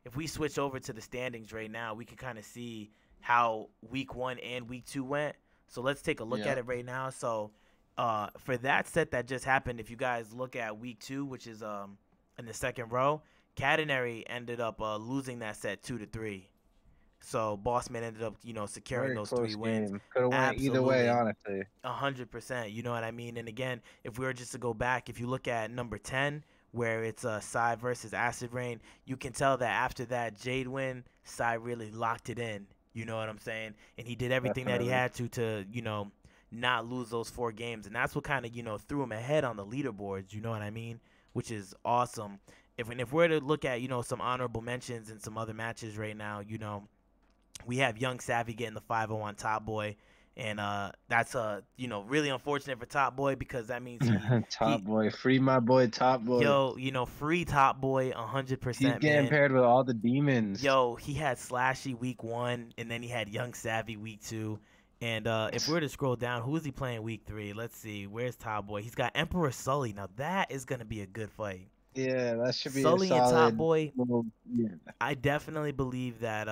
[SPEAKER 2] if we switch over to the standings right now, we can kind of see how week 1 and week 2 went. So let's take a look at
[SPEAKER 1] Yep.
[SPEAKER 2] it right now. So for that set that just happened, if you guys look at week 2, which is in the second row, Catenary ended up losing that set 2-3. So Bossman ended up, you know, securing
[SPEAKER 1] Very
[SPEAKER 2] those 3
[SPEAKER 1] close
[SPEAKER 2] wins.
[SPEAKER 1] game. Could have went either way,
[SPEAKER 2] Absolutely.
[SPEAKER 1] honestly.
[SPEAKER 2] 100%. You know what I mean? And again, if we were just to go back, if you look at number 10, where it's Psy versus Acid Rain, you can tell that after that Jade win, Psy really locked it in. You know what I'm saying? And he did everything that he
[SPEAKER 1] Definitely.
[SPEAKER 2] had to, you know, not lose those 4 games. And that's what kind of, you know, threw him ahead on the leaderboards. You know what I mean? Which is awesome. If we're to look at, you know, some honorable mentions and some other matches right now, you know, we have Young Savvy getting the 5-0 on Top Boy, and that's you know, really unfortunate for Top Boy because that means
[SPEAKER 1] Top
[SPEAKER 2] he
[SPEAKER 1] boy. Free my boy, top boy.
[SPEAKER 2] yo, you know, free Top Boy
[SPEAKER 1] He's
[SPEAKER 2] 100%,
[SPEAKER 1] getting
[SPEAKER 2] man.
[SPEAKER 1] paired with all the demons.
[SPEAKER 2] Yo, he had Slashy week 1, and then he had Young Savvy week 2. And if we were to scroll down, who is he playing week 3? Let's see. Where's Top Boy? He's got Emperor Sully. Now that is gonna be a good fight.
[SPEAKER 1] Yeah, that should be a
[SPEAKER 2] Sully and Top
[SPEAKER 1] solid
[SPEAKER 2] Boy.
[SPEAKER 1] little. Yeah,
[SPEAKER 2] I definitely believe that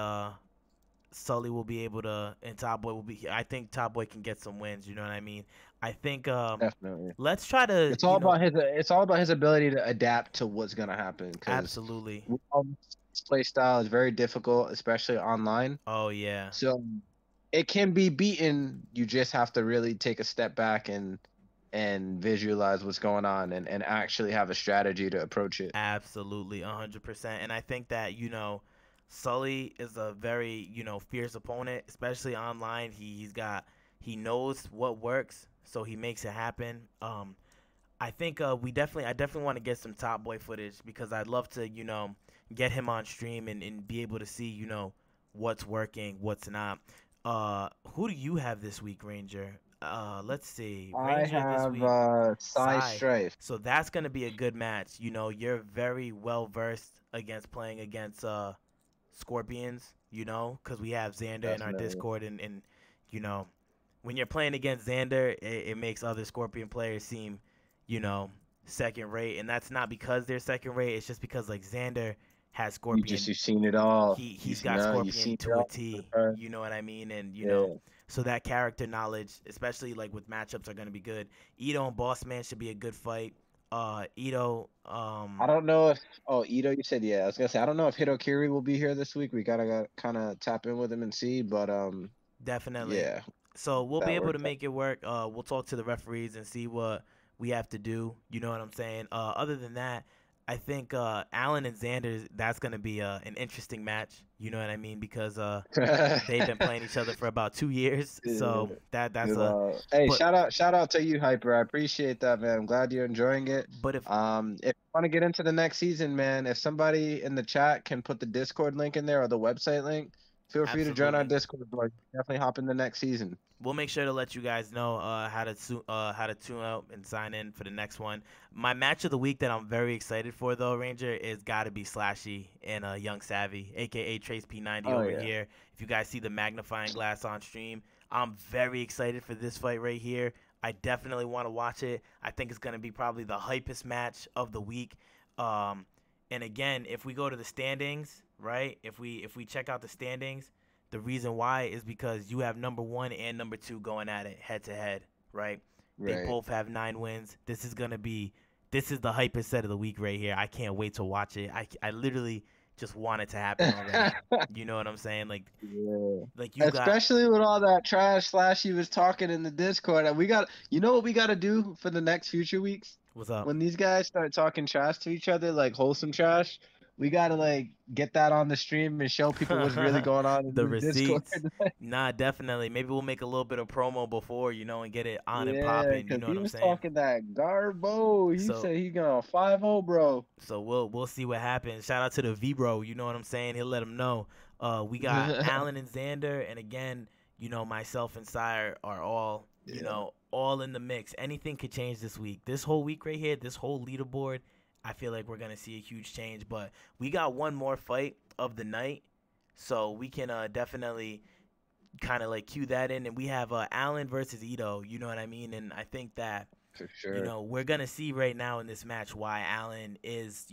[SPEAKER 2] Sully will be able to, and Top Boy will be. I think Top Boy can get some wins. You know what I mean? I think
[SPEAKER 1] definitely.
[SPEAKER 2] let's try to,
[SPEAKER 1] It's all
[SPEAKER 2] you know,
[SPEAKER 1] about his. It's all about his ability to adapt to what's gonna happen. Because
[SPEAKER 2] absolutely.
[SPEAKER 1] his play style is very difficult, especially online.
[SPEAKER 2] Oh yeah,
[SPEAKER 1] So it can be beaten. You just have to really take a step back and visualize what's going on and actually have a strategy to approach it.
[SPEAKER 2] absolutely, 100%. And I think that, you know, Sully is a very, you know, fierce opponent, especially online. He knows what works, so he makes it happen. I think I definitely want to get some Top Boy footage because I'd love to, you know, get him on stream and be able to see, you know, what's working, what's not. Who do you have this week, Ranger? Let's see.
[SPEAKER 1] I
[SPEAKER 2] Ranger this
[SPEAKER 1] have
[SPEAKER 2] week,
[SPEAKER 1] Psy
[SPEAKER 2] Sai.
[SPEAKER 1] Strife.
[SPEAKER 2] So that's gonna be a good match. You know, you're very well versed against playing against Scorpions, you know, because we have Xander in our
[SPEAKER 1] Definitely.
[SPEAKER 2] Discord, and you know, when you're playing against Xander, it makes other Scorpion players seem, you know, second rate, and that's not because they're second rate. It's just because like Xander has Scorpion,
[SPEAKER 1] You've seen it all.
[SPEAKER 2] he's got
[SPEAKER 1] You've
[SPEAKER 2] Scorpion
[SPEAKER 1] seen it
[SPEAKER 2] to a
[SPEAKER 1] all for the
[SPEAKER 2] T.
[SPEAKER 1] first.
[SPEAKER 2] You know what I mean? And you know,
[SPEAKER 1] Yeah.
[SPEAKER 2] so that character knowledge, especially like with matchups, are gonna be good. Ito and Boss Man should be a good fight. Ito,
[SPEAKER 1] I don't know if Ito, you said yeah. I was gonna say I don't know if Hitokiri will be here this week. We gotta kind of tap in with him and see, but
[SPEAKER 2] definitely.
[SPEAKER 1] yeah,
[SPEAKER 2] So we'll be
[SPEAKER 1] that
[SPEAKER 2] able to
[SPEAKER 1] works out.
[SPEAKER 2] make it work. We'll talk to the referees and see what we have to do. You know what I'm saying? Other than that, I think Allen and Xander, that's gonna be an interesting match. You know what I mean? Because they've been playing each other for about 2 years,
[SPEAKER 1] Yeah.
[SPEAKER 2] so that's
[SPEAKER 1] Good
[SPEAKER 2] a.
[SPEAKER 1] Hey,
[SPEAKER 2] But
[SPEAKER 1] shout out to you, Hyper. I appreciate that, man. I'm glad you're enjoying it.
[SPEAKER 2] but if
[SPEAKER 1] If you want to get into the next season, man, if somebody in the chat can put the Discord link in there or the website link, feel free to join our
[SPEAKER 2] absolutely.
[SPEAKER 1] Discord, boy. Definitely hop in the next season.
[SPEAKER 2] We'll make sure to let you guys know how to tune out and sign in for the next one. My match of the week that I'm very excited for though, Ranger, is got to be Slashy and Young Savvy, aka Trace P90
[SPEAKER 1] Oh
[SPEAKER 2] over
[SPEAKER 1] yeah,
[SPEAKER 2] here. If you guys see the magnifying glass on stream, I'm very excited for this fight right here. I definitely want to watch it. I think it's gonna be probably the hypest match of the week. Um, and again, if we go to the standings, right? If we check out the standings, the reason why is because you have number one and number two going at it head to head, right? They
[SPEAKER 1] right.
[SPEAKER 2] both have 9 wins. This is the hypest set of the week right here. I can't wait to watch it. I literally just want it to happen already. You know what I'm saying?
[SPEAKER 1] Yeah.
[SPEAKER 2] Like you got
[SPEAKER 1] Especially with all that trash Slashy was talking in the Discord. We got, you know what we got to do for the next future weeks?
[SPEAKER 2] what's up.
[SPEAKER 1] When these guys start talking trash to each other, like wholesome trash, we got to like get that on the stream and show people what's really going on in
[SPEAKER 2] The
[SPEAKER 1] the Discord.
[SPEAKER 2] receipts. Nah, definitely. Maybe we'll make a little bit of promo before, and get it on and
[SPEAKER 1] Yeah,
[SPEAKER 2] popping. You
[SPEAKER 1] because
[SPEAKER 2] know what
[SPEAKER 1] he
[SPEAKER 2] I'm
[SPEAKER 1] was
[SPEAKER 2] saying?
[SPEAKER 1] talking that garbo. He
[SPEAKER 2] So
[SPEAKER 1] said he gonna 5-0, bro.
[SPEAKER 2] So we'll see what happens. Shout out to the V-Bro, you know what I'm saying? He'll let him know. We got Allen and Xander, and again, myself and Sire are all,
[SPEAKER 1] Yeah,
[SPEAKER 2] all in the mix. Anything could change this week. This whole week right here, this whole leaderboard, I feel like we're gonna see a huge change. But we got one more fight of the night, so we can definitely kind of like cue that in, and we have Allen versus Ito. You know what I mean? And I think that
[SPEAKER 1] for sure.
[SPEAKER 2] we're gonna see right now in this match why Allen is,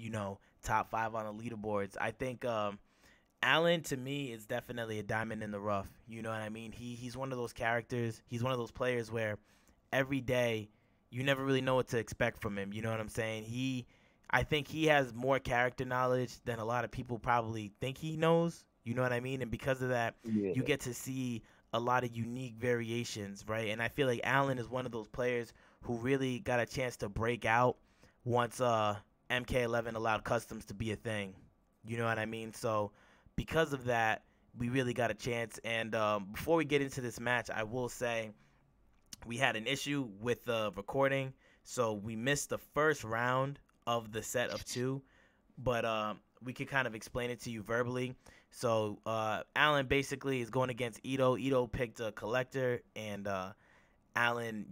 [SPEAKER 2] top five on the leaderboards. I think Allen to me is definitely a diamond in the rough. You know what I mean? He's one of those characters. He's one of those players where every day you never really know what to expect from him. You know what I'm saying? I think he has more character knowledge than a lot of people probably think he knows. You know what I mean? And because of that, you
[SPEAKER 1] Yeah,
[SPEAKER 2] get to see a lot of unique variations, right? And I feel like Allen is one of those players who really got a chance to break out once MK11 allowed customs to be a thing. You know what I mean? So because of that, we really got a chance. And before we get into this match, I will say we had an issue with the recording, so we missed the first round of the set of two, but we could kind of explain it to you verbally. So Allen basically is going against Ito. Ito picked a collector, and Allen,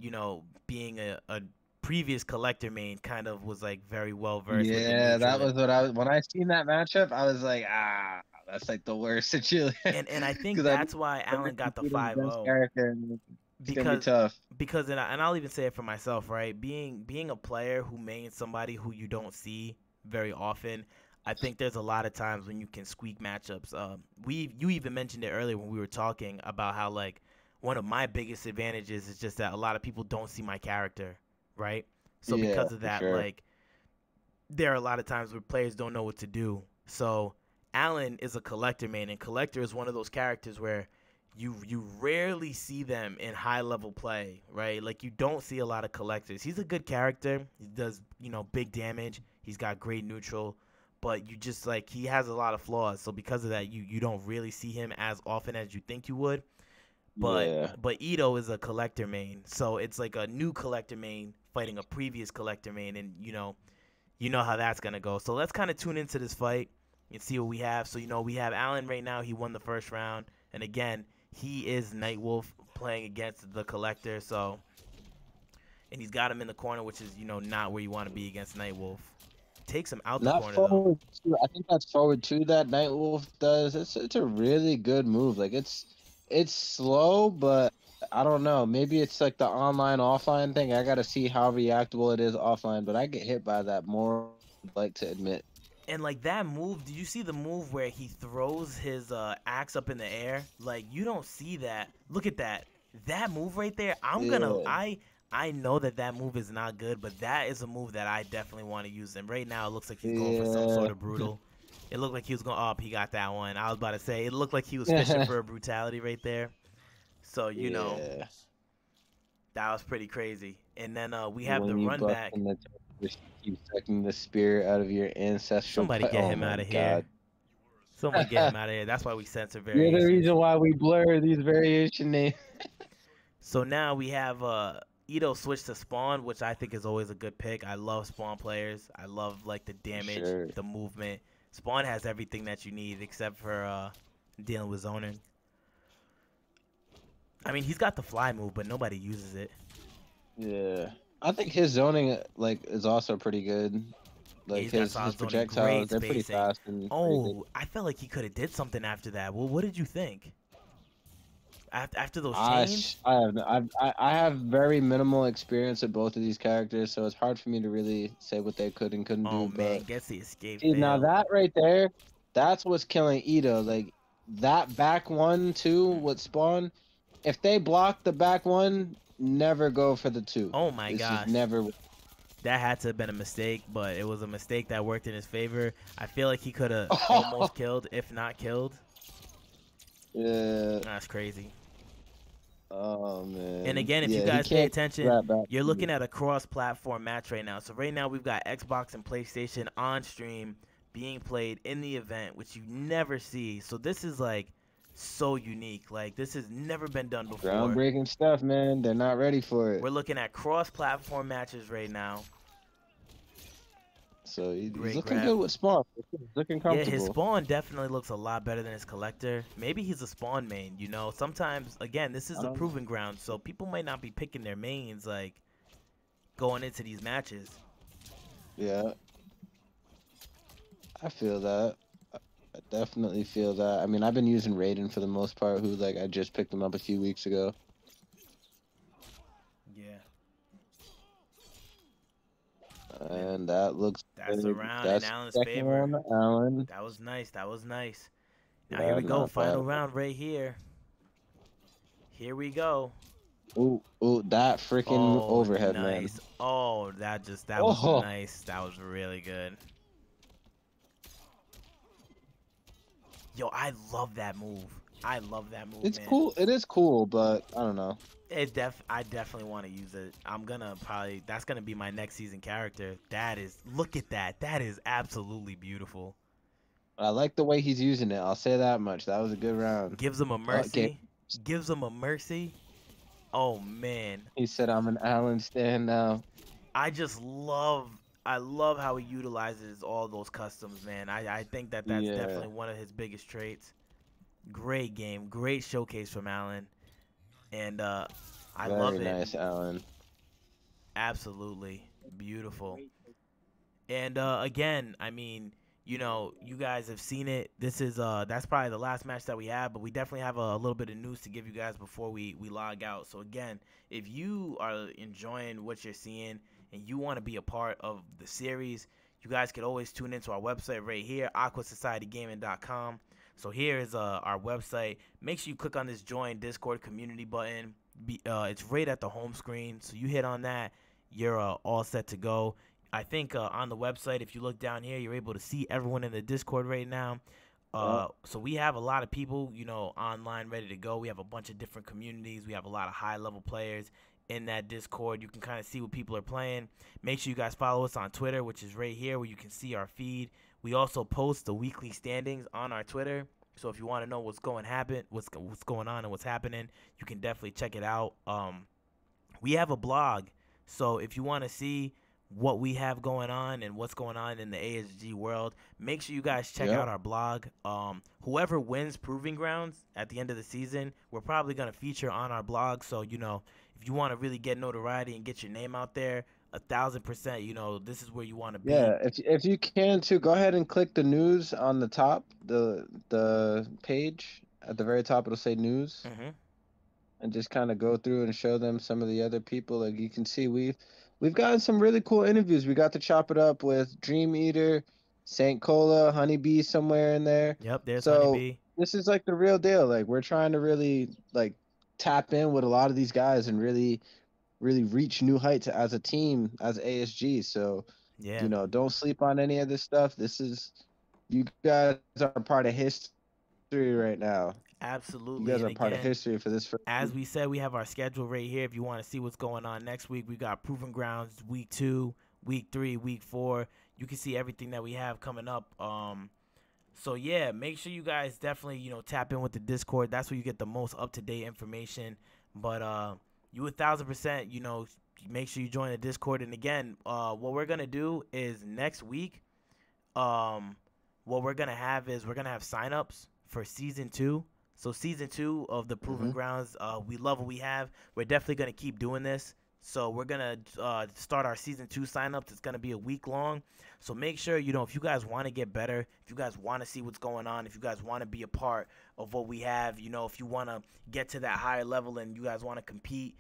[SPEAKER 2] being a previous collector main, kind of was like very well versed with the
[SPEAKER 1] yeah,
[SPEAKER 2] neutral
[SPEAKER 1] that was what I was when I seen that matchup. I was like, that's like the worst situation
[SPEAKER 2] and I think
[SPEAKER 1] because I
[SPEAKER 2] that's why
[SPEAKER 1] never
[SPEAKER 2] Allen got the
[SPEAKER 1] competed against
[SPEAKER 2] 5-0.
[SPEAKER 1] character, and it's gonna be
[SPEAKER 2] because
[SPEAKER 1] tough.
[SPEAKER 2] and I'll even say it for myself, right? Being a player who mains somebody who you don't see very often, I think there's a lot of times when you can squeak matchups. You even mentioned it earlier when we were talking about how like one of my biggest advantages is just that a lot of people don't see my character, right? So
[SPEAKER 1] Yeah,
[SPEAKER 2] because of
[SPEAKER 1] for
[SPEAKER 2] that,
[SPEAKER 1] sure.
[SPEAKER 2] like there are a lot of times where players don't know what to do. So Allen is a collector main, and collector is one of those characters where you rarely see them in high level play, right? Like you don't see a lot of collectors. He's a good character. He does, big damage. He's got great neutral, but you just like he has a lot of flaws. So because of that, you don't really see him as often as you think you would. But
[SPEAKER 1] Yeah.
[SPEAKER 2] but Ito is a collector main. So it's like a new collector main fighting a previous collector main, and you know how that's gonna go. So let's kind of tune into this fight and see what we have. So we have Allen right now. He won the first round, and again, he is Nightwolf playing against the Collector. So, and he's got him in the corner, which is not where you want to be against Nightwolf. Takes him out the
[SPEAKER 1] Not
[SPEAKER 2] corner though.
[SPEAKER 1] forward two. I think that's forward two that Nightwolf does. It's a really good move. Like it's slow, but I don't know. Maybe it's like the online offline thing. I gotta see how reactable it is offline, but I get hit by that more than I'd like to admit.
[SPEAKER 2] And like that move, did you see the move where he throws his axe up in the air? Like you don't see that. Look at that. That move right there.
[SPEAKER 1] Yeah,
[SPEAKER 2] I know that move is not good, but that is a move that I definitely want to use. And right now it looks like he's going for some
[SPEAKER 1] yeah,
[SPEAKER 2] sort of brutal. It looked like he was going up. He got that one. I was about to say it looked like he was fishing for a brutality right there. So
[SPEAKER 1] yeah.
[SPEAKER 2] that was pretty crazy. And then we have the
[SPEAKER 1] When you
[SPEAKER 2] run
[SPEAKER 1] bust
[SPEAKER 2] back.
[SPEAKER 1] in the Just keep sucking the spirit out of your ancestral
[SPEAKER 2] Somebody
[SPEAKER 1] cut.
[SPEAKER 2] get
[SPEAKER 1] Oh
[SPEAKER 2] him
[SPEAKER 1] my
[SPEAKER 2] out of here.
[SPEAKER 1] god.
[SPEAKER 2] Someone get him out of here. That's why we censor
[SPEAKER 1] You're the
[SPEAKER 2] variations.
[SPEAKER 1] reason why we blur these variation names.
[SPEAKER 2] So now we have Ito switch to Spawn, which I think is always a good pick. I love Spawn players. I love like the
[SPEAKER 1] For
[SPEAKER 2] damage,
[SPEAKER 1] sure.
[SPEAKER 2] the movement. Spawn has everything that you need except for dealing with zoning. I mean, he's got the fly move, but nobody uses it.
[SPEAKER 1] Yeah. I think his zoning like is also pretty good.
[SPEAKER 2] Yeah,
[SPEAKER 1] Like
[SPEAKER 2] he's got
[SPEAKER 1] his
[SPEAKER 2] solid zoning,
[SPEAKER 1] projectiles,
[SPEAKER 2] great
[SPEAKER 1] they're pretty
[SPEAKER 2] spacing.
[SPEAKER 1] fast and crazy.
[SPEAKER 2] Oh, I felt like he could have did something after that. Well, what did you think after those
[SPEAKER 1] I
[SPEAKER 2] chains?
[SPEAKER 1] sh- I have I have very minimal experience with both of these characters, so it's hard for me to really say what they could and couldn't
[SPEAKER 2] Oh
[SPEAKER 1] do.
[SPEAKER 2] man,
[SPEAKER 1] But
[SPEAKER 2] gets the escape
[SPEAKER 1] see, now
[SPEAKER 2] fail.
[SPEAKER 1] that right there, that's what's killing Ito. Like that back one two with Spawn. If they block the back one, never go for the two.
[SPEAKER 2] Oh my
[SPEAKER 1] It's just
[SPEAKER 2] gosh.
[SPEAKER 1] never.
[SPEAKER 2] That had to have been a mistake, but it was a mistake that worked in his favor. I feel like he could have
[SPEAKER 1] Oh,
[SPEAKER 2] almost killed, if not killed.
[SPEAKER 1] yeah.
[SPEAKER 2] That's crazy.
[SPEAKER 1] Oh
[SPEAKER 2] And
[SPEAKER 1] man.
[SPEAKER 2] again, if you
[SPEAKER 1] Yeah, he
[SPEAKER 2] guys pay
[SPEAKER 1] can't
[SPEAKER 2] attention,
[SPEAKER 1] grab back.
[SPEAKER 2] you're looking at a cross-platform match right now. So right now we've got Xbox and PlayStation on stream being played in the event, which you never see. So this is like so unique. Like this has never been done before.
[SPEAKER 1] Groundbreaking stuff, man. They're not ready for
[SPEAKER 2] We're
[SPEAKER 1] it.
[SPEAKER 2] looking at cross-platform matches right now.
[SPEAKER 1] So he's
[SPEAKER 2] Great
[SPEAKER 1] looking
[SPEAKER 2] grab.
[SPEAKER 1] good with Spawn. He's looking
[SPEAKER 2] Yeah, his
[SPEAKER 1] comfortable.
[SPEAKER 2] spawn definitely looks a lot better than his collector. Maybe he's a spawn main, you know. Sometimes, again, this is a
[SPEAKER 1] Um,
[SPEAKER 2] proving ground, so people might not be picking their mains like going into these matches.
[SPEAKER 1] yeah, I feel that. I definitely feel that. I mean, I've been using Raiden for the most part, who like I just picked him up a few weeks ago.
[SPEAKER 2] Yeah. And
[SPEAKER 1] And that looks
[SPEAKER 2] that's a
[SPEAKER 1] good.
[SPEAKER 2] round in
[SPEAKER 1] That's
[SPEAKER 2] Allen's
[SPEAKER 1] the second
[SPEAKER 2] favor.
[SPEAKER 1] one, Allen.
[SPEAKER 2] That was nice. That was nice. Now here
[SPEAKER 1] Yeah,
[SPEAKER 2] we go.
[SPEAKER 1] not bad.
[SPEAKER 2] Final round right here. Here we go.
[SPEAKER 1] Ooh, ooh, that freaking
[SPEAKER 2] Oh,
[SPEAKER 1] overhead, man.
[SPEAKER 2] nice. Oh, that was
[SPEAKER 1] Oh,
[SPEAKER 2] nice. That was really good. Yo, I love that move. I love that move,
[SPEAKER 1] it's
[SPEAKER 2] man.
[SPEAKER 1] cool. It is cool, but I don't know.
[SPEAKER 2] I definitely want to use it. I'm gonna probably that's gonna be my next season character. That is look at that. That is absolutely beautiful.
[SPEAKER 1] I like the way he's using it. I'll say that much. That was a good round.
[SPEAKER 2] Gives him a
[SPEAKER 1] Okay,
[SPEAKER 2] mercy. Gives him a mercy. Oh man.
[SPEAKER 1] he said I'm an Allen stand now.
[SPEAKER 2] I love how he utilizes all those customs, man. I think that that's
[SPEAKER 1] Yeah,
[SPEAKER 2] definitely one of his biggest traits. Great game, great showcase from Allen, and I
[SPEAKER 1] very
[SPEAKER 2] love it.
[SPEAKER 1] nice, Allen.
[SPEAKER 2] Absolutely beautiful. And again, I mean, you know, you guys have seen it. This is that's probably the last match that we have, but we definitely have a little bit of news to give you guys before we log out. So again, if you are enjoying what you're seeing and you want to be a part of the series, you guys could always tune into our website right here, aquasocietygaming.com. So here is our website. Make sure you click on this join Discord community button. It's right at the home screen. So you hit on that, you're all set to go. I think on the website, if you look down here, you're able to see everyone in the Discord right now.
[SPEAKER 1] Yeah,
[SPEAKER 2] So we have a lot of people, you know, online ready to go. We have a bunch of different communities. We have a lot of high-level players in that Discord. You can kind of see what people are playing. Make sure you guys follow us on Twitter, which is right here where you can see our feed. We also post the weekly standings on our Twitter. So if you want to know what's going on and what's happening, you can definitely check it out. We have a blog, so if you want to see what we have going on and what's going on in the ASG world, make sure you guys check
[SPEAKER 1] yeah,
[SPEAKER 2] out our blog. Whoever wins Proving Grounds at the end of the season, we're probably going to feature on our blog. So, you know, if you want to really get notoriety and get your name out there, 1,000%, you know, this is where you want to be.
[SPEAKER 1] yeah. If you can too, go ahead and click the news on the top, the page at the very top. It'll say news,
[SPEAKER 2] Hmm.
[SPEAKER 1] and just kind of go through and show them some of the other people. Like you can see, we've gotten some really cool interviews. We got to chop it up with Dream Eater, Saint Cola, Honeybee somewhere in there.
[SPEAKER 2] Yep, there's
[SPEAKER 1] So
[SPEAKER 2] Honeybee.
[SPEAKER 1] this is like the real deal. Like we're trying to really like tap in with a lot of these guys and really reach new heights as a team, as ASG. So,
[SPEAKER 2] Yeah,
[SPEAKER 1] don't sleep on any of this stuff. This is you guys are part of history right now. You
[SPEAKER 2] absolutely.
[SPEAKER 1] guys
[SPEAKER 2] And
[SPEAKER 1] are part of
[SPEAKER 2] again,
[SPEAKER 1] history for this first
[SPEAKER 2] as
[SPEAKER 1] week.
[SPEAKER 2] we said, we have our schedule right here. If you want to see what's going on next week, we got Proving Grounds week 2, week 3, week 4. You can see everything that we have coming up. So yeah, make sure you guys definitely tap in with the Discord. That's where you get the most up to date information. But you 1,000%, make sure you join the Discord. And again, what we're gonna do is next week, um, what we're gonna have is we're gonna have signups for season 2. So season 2 of the Proving
[SPEAKER 1] Hmm.
[SPEAKER 2] Grounds, we love what we have. We're definitely gonna keep doing this. So we're gonna start our season 2 signups. It's gonna be a week long. So make sure if you guys want to get better, if you guys want to see what's going on, if you guys want to be a part of what we have, if you want to get to that higher level and you guys want to compete,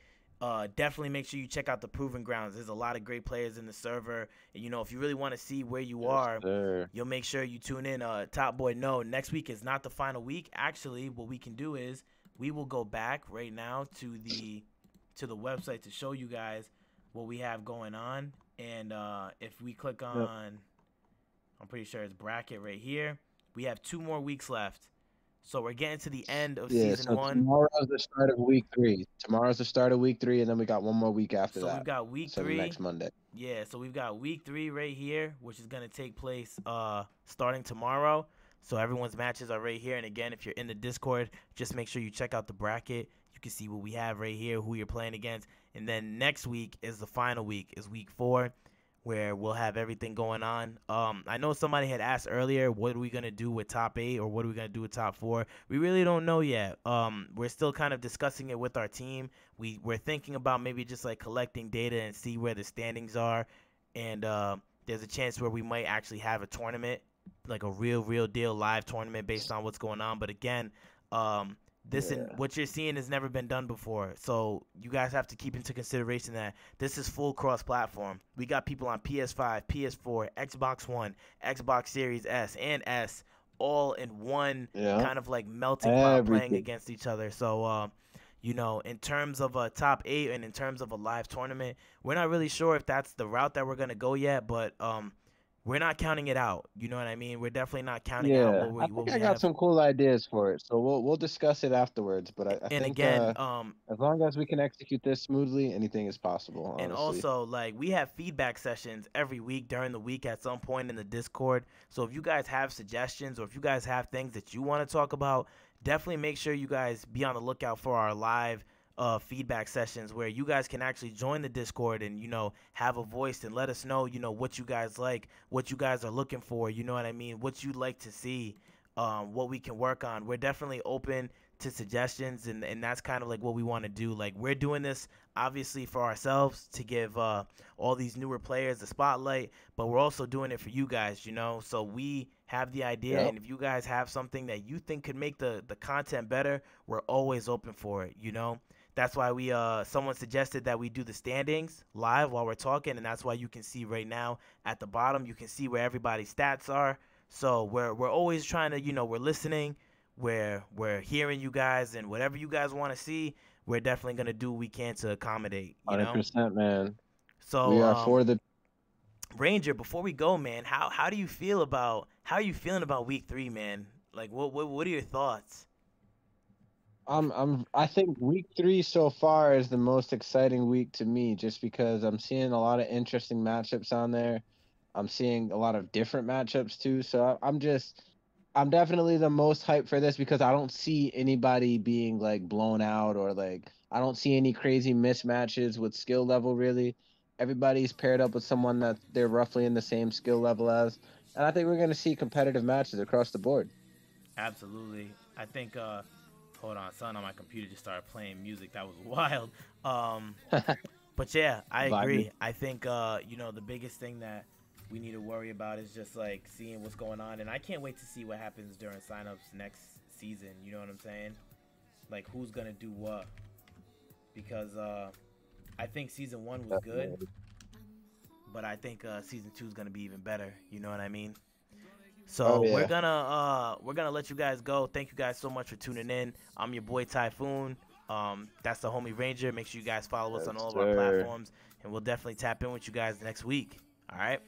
[SPEAKER 2] definitely make sure you check out the Proving Grounds. There's a lot of great players in the server. And, if you really want to see where you
[SPEAKER 1] Yes,
[SPEAKER 2] are,
[SPEAKER 1] sir.
[SPEAKER 2] you'll make sure you tune in. Top Boy, no, next week is not the final week. Actually, what we can do is we will go back right now to the website to show you guys what we have going on. And if we click
[SPEAKER 1] Yep.
[SPEAKER 2] on, I'm pretty sure it's bracket right here. We have 2 more weeks left. So we're getting to the end of
[SPEAKER 1] Yeah,
[SPEAKER 2] season
[SPEAKER 1] so
[SPEAKER 2] 1.
[SPEAKER 1] tomorrow's the start of week 3. Tomorrow's the start of week 3, and then we got one more week after
[SPEAKER 2] So we've
[SPEAKER 1] that.
[SPEAKER 2] got week
[SPEAKER 1] So the next
[SPEAKER 2] 3.
[SPEAKER 1] Monday.
[SPEAKER 2] Yeah, so we've got week 3 right here, which is gonna take place starting tomorrow. So everyone's matches are right here. And again, if you're in the Discord, just make sure you check out the bracket. You can see what we have right here, who you're playing against. And then next week is the final week, is week 4, where we'll have everything going on. I know somebody had asked earlier, what are we gonna do with top 8 or what are we gonna do with top 4? We really don't know yet. We're still kind of discussing it with our team. We're thinking about maybe just like collecting data and see where the standings are, and there's a chance where we might actually have a tournament, like a real deal live tournament based on what's going on. But again, this and
[SPEAKER 1] Yeah.
[SPEAKER 2] what you're seeing has never been done before. So you guys have to keep into consideration that this is full cross platform. We got people on PS5, PS4, Xbox One, Xbox Series S and S, all in one
[SPEAKER 1] Yeah.
[SPEAKER 2] kind of like melting pot playing
[SPEAKER 1] Everything.
[SPEAKER 2] against each other. So in terms of a top 8 and in terms of a live tournament, we're not really sure if that's the route that we're gonna go yet, but we're not counting it out. You know what I mean? We're definitely not counting out
[SPEAKER 1] Yeah,
[SPEAKER 2] what
[SPEAKER 1] I
[SPEAKER 2] we what
[SPEAKER 1] think
[SPEAKER 2] we
[SPEAKER 1] I got
[SPEAKER 2] have.
[SPEAKER 1] some cool ideas for it. So we'll discuss it afterwards. But I
[SPEAKER 2] And
[SPEAKER 1] think
[SPEAKER 2] again,
[SPEAKER 1] as long as we can execute this smoothly, anything is possible,
[SPEAKER 2] and
[SPEAKER 1] honestly.
[SPEAKER 2] also, like, we have feedback sessions every week during the week at some point in the Discord. So if you guys have suggestions or if you guys have things that you want to talk about, definitely make sure you guys be on the lookout for our live feedback sessions where you guys can actually join the Discord and have a voice and let us know what you guys like, what you guys are looking for. You know what I mean? What you'd like to see, what we can work on. We're definitely open to suggestions, and that's kind of like what we want to do. Like, we're doing this obviously for ourselves to give all these newer players the spotlight, but we're also doing it for you guys, so we have the idea,
[SPEAKER 1] Yep.
[SPEAKER 2] and if you guys have something that you think could make the content better, we're always open for it. That's why we someone suggested that we do the standings live while we're talking, and that's why you can see right now at the bottom, you can see where everybody's stats are. So we're always trying to, we're listening, we're hearing you guys, and whatever you guys want to see, we're definitely gonna do what we can to accommodate.
[SPEAKER 1] 100%, man.
[SPEAKER 2] So
[SPEAKER 1] We are for the
[SPEAKER 2] Ranger, before we go, man, how do you feel about how are you feeling about week 3, man? Like, what are your thoughts?
[SPEAKER 1] I think week 3 so far is the most exciting week to me just because I'm seeing a lot of interesting matchups on there. I'm seeing a lot of different matchups too. So I'm definitely the most hyped for this because I don't see anybody being like blown out or like I don't see any crazy mismatches with skill level really. Everybody's paired up with someone that they're roughly in the same skill level as. And I think we're going to see competitive matches across the board.
[SPEAKER 2] Absolutely. I think hold on, son on my computer just started playing music. That was wild. Um but yeah, I
[SPEAKER 1] Vibing.
[SPEAKER 2] agree. I think the biggest thing that we need to worry about is just like seeing what's going on, and I can't wait to see what happens during signups next season. You know what I'm saying? Like, who's going to do what, because I think season 1 was good,
[SPEAKER 1] Definitely.
[SPEAKER 2] but I think season 2 is going to be even better. You know what I mean?
[SPEAKER 1] Oh
[SPEAKER 2] So
[SPEAKER 1] yeah.
[SPEAKER 2] we're gonna let you guys go. Thank you guys so much for tuning in. I'm your boy Typhoon. That's the homie Ranger. Make sure you guys follow us
[SPEAKER 1] Yes,
[SPEAKER 2] on all of our
[SPEAKER 1] sir.
[SPEAKER 2] platforms, and we'll definitely tap in with you guys next week. All right.